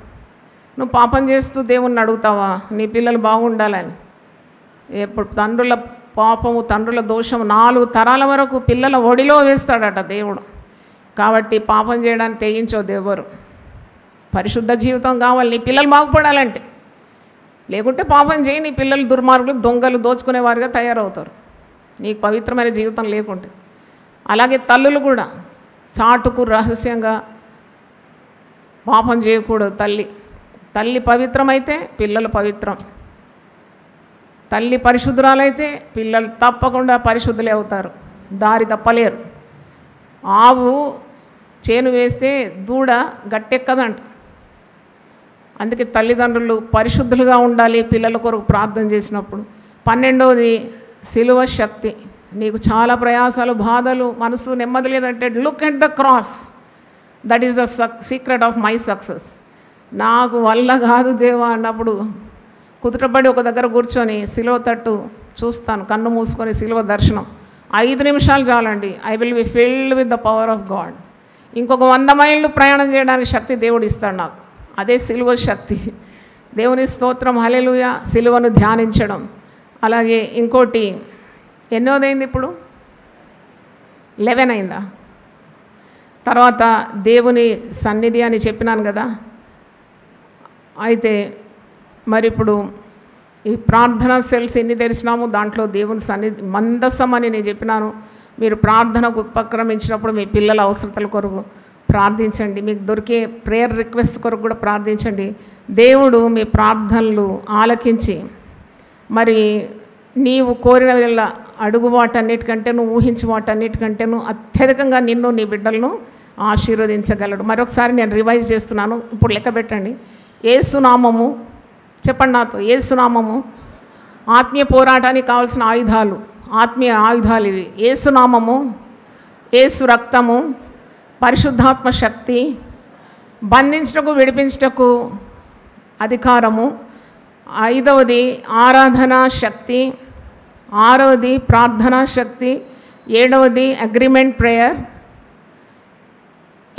నువ్వు పాపం చేస్తూ దేవుణ్ణి అడుగుతావా నీ పిల్లలు బాగుండాలని? ఎప్పుడు తండ్రుల పాపము, తండ్రుల దోషం 4 తరాల వరకు పిల్లల ఒడిలో వేస్తాడట దేవుడు. కాబట్టి పాపం చేయడానికి తెగించొద్దు ఎవరు. పరిశుద్ధ జీవితం కావాలి నీ పిల్లలు బాగుపడాలంటే. లేకుంటే పాపం చేయి, నీ పిల్లలు దుర్మార్గులు, దొంగలు, దోచుకునేవారుగా తయారవుతారు నీకు పవిత్రమైన జీవితం లేకుంటే. అలాగే తల్లులు కూడా చాటుకు రహస్యంగా పాపం చేయకూడదు. తల్లి పవిత్రమైతే పిల్లలు పవిత్రం. తల్లి పరిశుద్ధురాలైతే పిల్లలు తప్పకుండా పరిశుద్ధులే అవుతారు, దారి తప్పలేరు. ఆవు చేను వేస్తే దూడ గట్టెక్కదంట. అందుకే తల్లిదండ్రులు పరిశుద్ధులుగా ఉండాలి పిల్లల కొరకు ప్రార్థన చేసినప్పుడు. 12వది సిలువ శక్తి. నీకు చాలా ప్రయాసాలు, బాధలు, మనసు నెమ్మది లేదంటే look at the cross. That is the secret of my success. నాకు వల్ల కాదు దేవా అన్నప్పుడు కుదుటపడి ఒక దగ్గర కూర్చొని సిలువ తట్టు చూస్తాను, కన్ను మూసుకొని సిలువ దర్శనం 5 నిమిషాలు చాలండి. I will be filled with the power of God. ఇంకొక 100 మైళ్ళు ప్రయాణం చేయడానికి శక్తి దేవుడు ఇస్తాడు నాకు. అదే సిలువ శక్తి. దేవుని స్తోత్రం, హల్లెలూయా. సిలువను ధ్యానించడం. అలాగే ఇంకోటి ఎన్నోదైంది ఇప్పుడు? 11 అయిందా? తర్వాత దేవుని సన్నిధి అని చెప్పినాను కదా. అయితే మరి ఇప్పుడు ఈ ప్రార్థనా సెల్స్ ఎన్ని తెరిచినాము, దాంట్లో దేవుని సన్నిధి మందసం అని నేను చెప్పినాను. మీరు ప్రార్థనకు ఉపక్రమించినప్పుడు మీ పిల్లల అవసరతల కొరకు ప్రార్థించండి. మీకు దొరికే ప్రేయర్ రిక్వెస్ట్ కొరకు కూడా ప్రార్థించండి. దేవుడు మీ ప్రార్థనలు ఆలకించి మరి నీవు కోరిన వల్ల అడుగు వాటన్నిటికంటేను ఊహించు వాటన్నిటికంటేను అత్యధికంగా నిన్ను నీ బిడ్డలను ఆశీర్వదించగలడు. మరొకసారి నేను రివైజ్ చేస్తున్నాను, ఇప్పుడు లెక్క పెట్టండి. యేసునామము, చెప్పండి నాతో, యేసునామము. ఆత్మీయ పోరాటానికి కావాల్సిన ఆయుధాలు, ఆత్మీయ ఆయుధాలు ఇవి. యేసునామము, యేసు రక్తము, పరిశుద్ధాత్మ శక్తి, బంధించటకు విడిపించటకు అధికారము, 5వది ఆరాధనా శక్తి, 6వది ప్రార్థనా శక్తి, 7వది అగ్రిమెంట్ ప్రేయర్,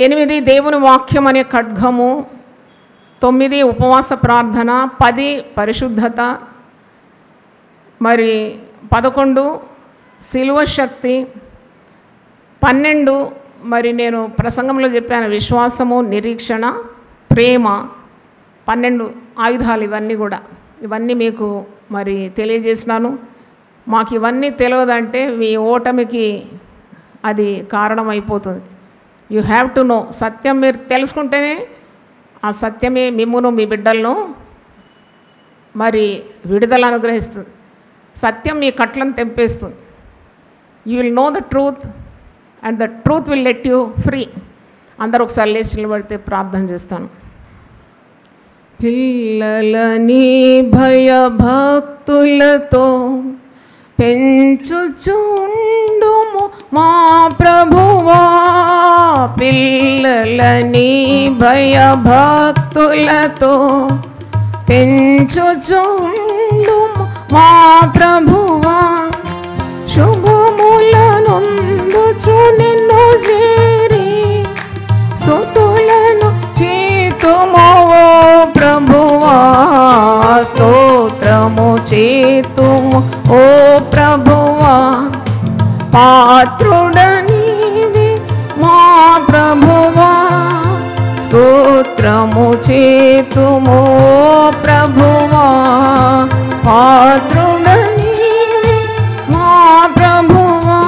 8 దేవుని వాక్యం అనే ఖడ్గము, 9 ఉపవాస ప్రార్థన, 10 పరిశుద్ధత, మరి 11 సిలువ శక్తి, 12 మరి నేను ప్రసంగంలో చెప్పాను విశ్వాసము, నిరీక్షణ, ప్రేమ. 12 ఆయుధాలు ఇవన్నీ మీకు మరి తెలియజేసినాను. మాకు ఇవన్నీ తెలియదంటే మీ ఓటమికి అది కారణమైపోతుంది. You have to know. సత్యం మీరు తెలుసుకుంటేనే ఆ సత్యమే మిమ్మును మీ బిడ్డలను మరి విడుదల అనుగ్రహిస్తుంది. సత్యం మీ కట్లను తెంపేస్తుంది. You will know the truth and the truth will let you free. అందరూ ఒకసారి లేచి నిలబడితే ప్రార్థన చేస్తాను. పిల్లలని భయభక్తులతో పెంచుచుండుము మా ప్రభువా, పిల్లలని భయభక్తులతో పెంచుచుండుము మా ప్రభువా, శుభములనందుచు నిన్ను చేరి స్తుతులను చేతుము ఓ ప్రభువా, స్తోత్రము చేతుము ఓ ప్రభువా, పాత్రుడనీవి మా ప్రభువా, స్తోత్రము చేతుము ఓ ప్రభువా, పాత్రుడనీవి మా ప్రభువా.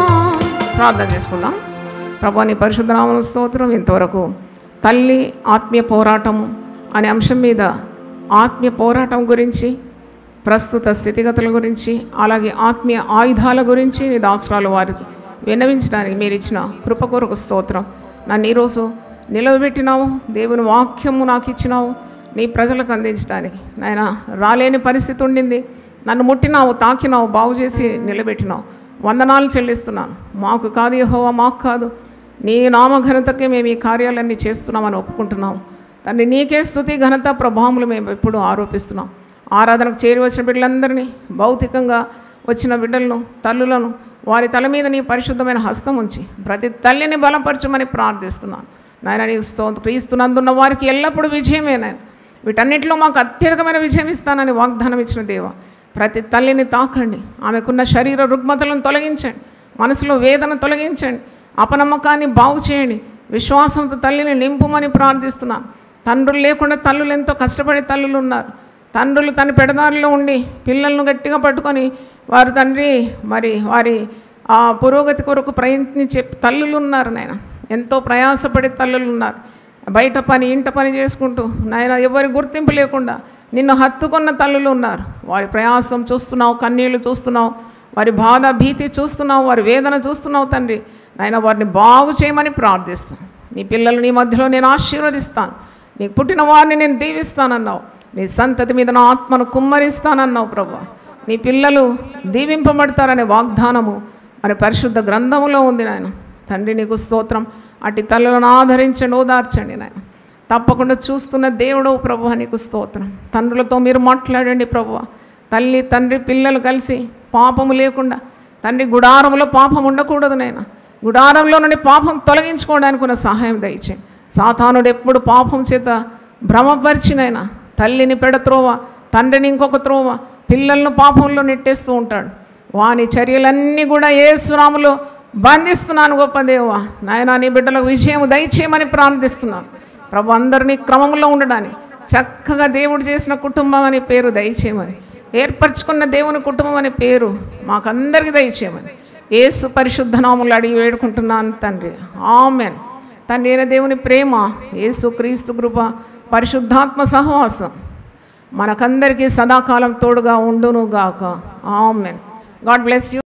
ప్రార్థన చేసుకుందాం. ప్రభువా నీ పరిశుద్ధ నామమున స్తోత్రం. ఇంతవరకు తల్లి ఆత్మీయ పోరాటము అనే అంశం మీద ఆత్మీయ పోరాటం గురించి, ప్రస్తుత స్థితిగతుల గురించి, అలాగే ఆత్మీయ ఆయుధాల గురించి నీ దాసరాలు వారికి విన్నవించడానికి మీరు ఇచ్చిన కృప కొరకు స్తోత్రం. నన్ను ఈరోజు నిలవబెట్టినావు, దేవుని వాక్యము నాకు ఇచ్చినావు నీ ప్రజలకు అందించడానికి. నాయన రాలేని పరిస్థితి ఉండింది, నన్ను ముట్టినావు, తాకినావు, బాగు చేసి నిలబెట్టినావు. వందనాలు చెల్లిస్తున్నాను. మాకు కాదు యెహోవా, మాకు కాదు, నీ నామఘనతకే మేము ఈ కార్యాలన్నీ చేస్తున్నామని ఒప్పుకుంటున్నాం తండ్రి. నీకే స్తుతి, ఘనత, ప్రభావములు మేము ఎప్పుడు ఆరోపిస్తున్నాం. ఆరాధనకు చేరి వచ్చిన బిడ్డలందరినీ, భౌతికంగా వచ్చిన బిడ్డలను, తల్లులను, వారి తల మీద నీ పరిశుద్ధమైన హస్తం ఉంచి ప్రతి తల్లిని బలపరచమని ప్రార్థిస్తున్నాను. నాయన నీకు క్రీస్తునందున్న వారికి ఎల్లప్పుడూ విజయమే. నాయన వీటన్నిటిలో మాకు అత్యధికమైన విజయం ఇస్తానని వాగ్దానం ఇచ్చిన దేవ, ప్రతి తల్లిని తాకండి, ఆమెకున్న శరీర రుగ్మతలను తొలగించండి, మనసులో వేదన తొలగించండి, అపనమ్మకాన్ని బాగు చేయండి, విశ్వాసంతో తల్లిని నింపుమని ప్రార్థిస్తున్నాను. తండ్రులు లేకుండా తల్లులు ఎంతో కష్టపడే తల్లులు ఉన్నారు. తండ్రులు తన పెడదారిలో ఉండి పిల్లలను గట్టిగా పట్టుకొని వారు తండ్రి మరి వారి పురోగతి కొరకు ప్రయత్నించే తల్లులు ఉన్నారు. నాయన ఎంతో ప్రయాసపడే తల్లులు ఉన్నారు. బయట పని ఇంట పని చేసుకుంటూ నాయన ఎవరి గుర్తింపు లేకుండా నిన్ను హత్తుకున్న తల్లులు ఉన్నారు. వారి ప్రయాసం చూస్తున్నావు, కన్నీళ్లు చూస్తున్నావు, వారి బాధ భీతి చూస్తున్నావు, వారి వేదన చూస్తున్నావు తండ్రి. నాయన వారిని బాగు చేయమని ప్రార్థిస్తాను. నీ పిల్లలు నీ మధ్యలో నేను ఆశీర్వదిస్తాను. నీకు పుట్టిన వారిని నేను దీవిస్తానన్నావు. నీ సంతతి మీద నా ఆత్మను కుమ్మరిస్తానన్నావు ప్రభు. నీ పిల్లలు దీవింపబడతారనే వాగ్దానము మరి పరిశుద్ధ గ్రంథములో ఉంది నాయన. తండ్రి నీకు స్తోత్రం. అటు తల్లులను ఆదరించండి, ఓదార్చండి నాయన. తప్పకుండా చూస్తున్న దేవుడవు ప్రభు నీకు స్తోత్రం. తండ్రులతో మీరు మాట్లాడండి ప్రభు. తల్లి తండ్రి పిల్లలు కలిసి పాపము లేకుండా తండ్రి గుడారంలో పాపం ఉండకూడదు నాయన. గుడారంలో నుండి పాపం తొలగించుకోవడానికి ఉన్న సహాయం దయచేయండి. సాతానుడు ఎప్పుడు పాపం చేత భ్రమపరిచినైనా తల్లిని పెడత్రోవ, తండ్రిని ఇంకొక త్రోవ, పిల్లలను పాపంలో నెట్టేస్తూ ఉంటాడు. వాని చర్యలన్నీ కూడా యేసు నామములో బంధిస్తున్నాను గొప్ప దేవా. నాయన నీ బిడ్డలకు విజయం దయచేయమని ప్రార్థిస్తున్నాను ప్రభు. అందరినీ క్రమంలో ఉండడానికి చక్కగా దేవుడు చేసిన కుటుంబం అనే పేరు దయచేయమని, ఏర్పరచుకున్న దేవుని కుటుంబం అనే పేరు మాకందరికీ దయచేయమని యేసు పరిశుద్ధ నామములో అడిగి వేడుకుంటున్నాను తండ్రి, ఆమెన్. తండ్రి అయిన దేవుని ప్రేమ, యేసు క్రీస్తు కృప, పరిశుద్ధాత్మ సహవాసం మనకందరికీ సదాకాలం తోడుగా ఉండును గాక. ఆమెన్. God bless you.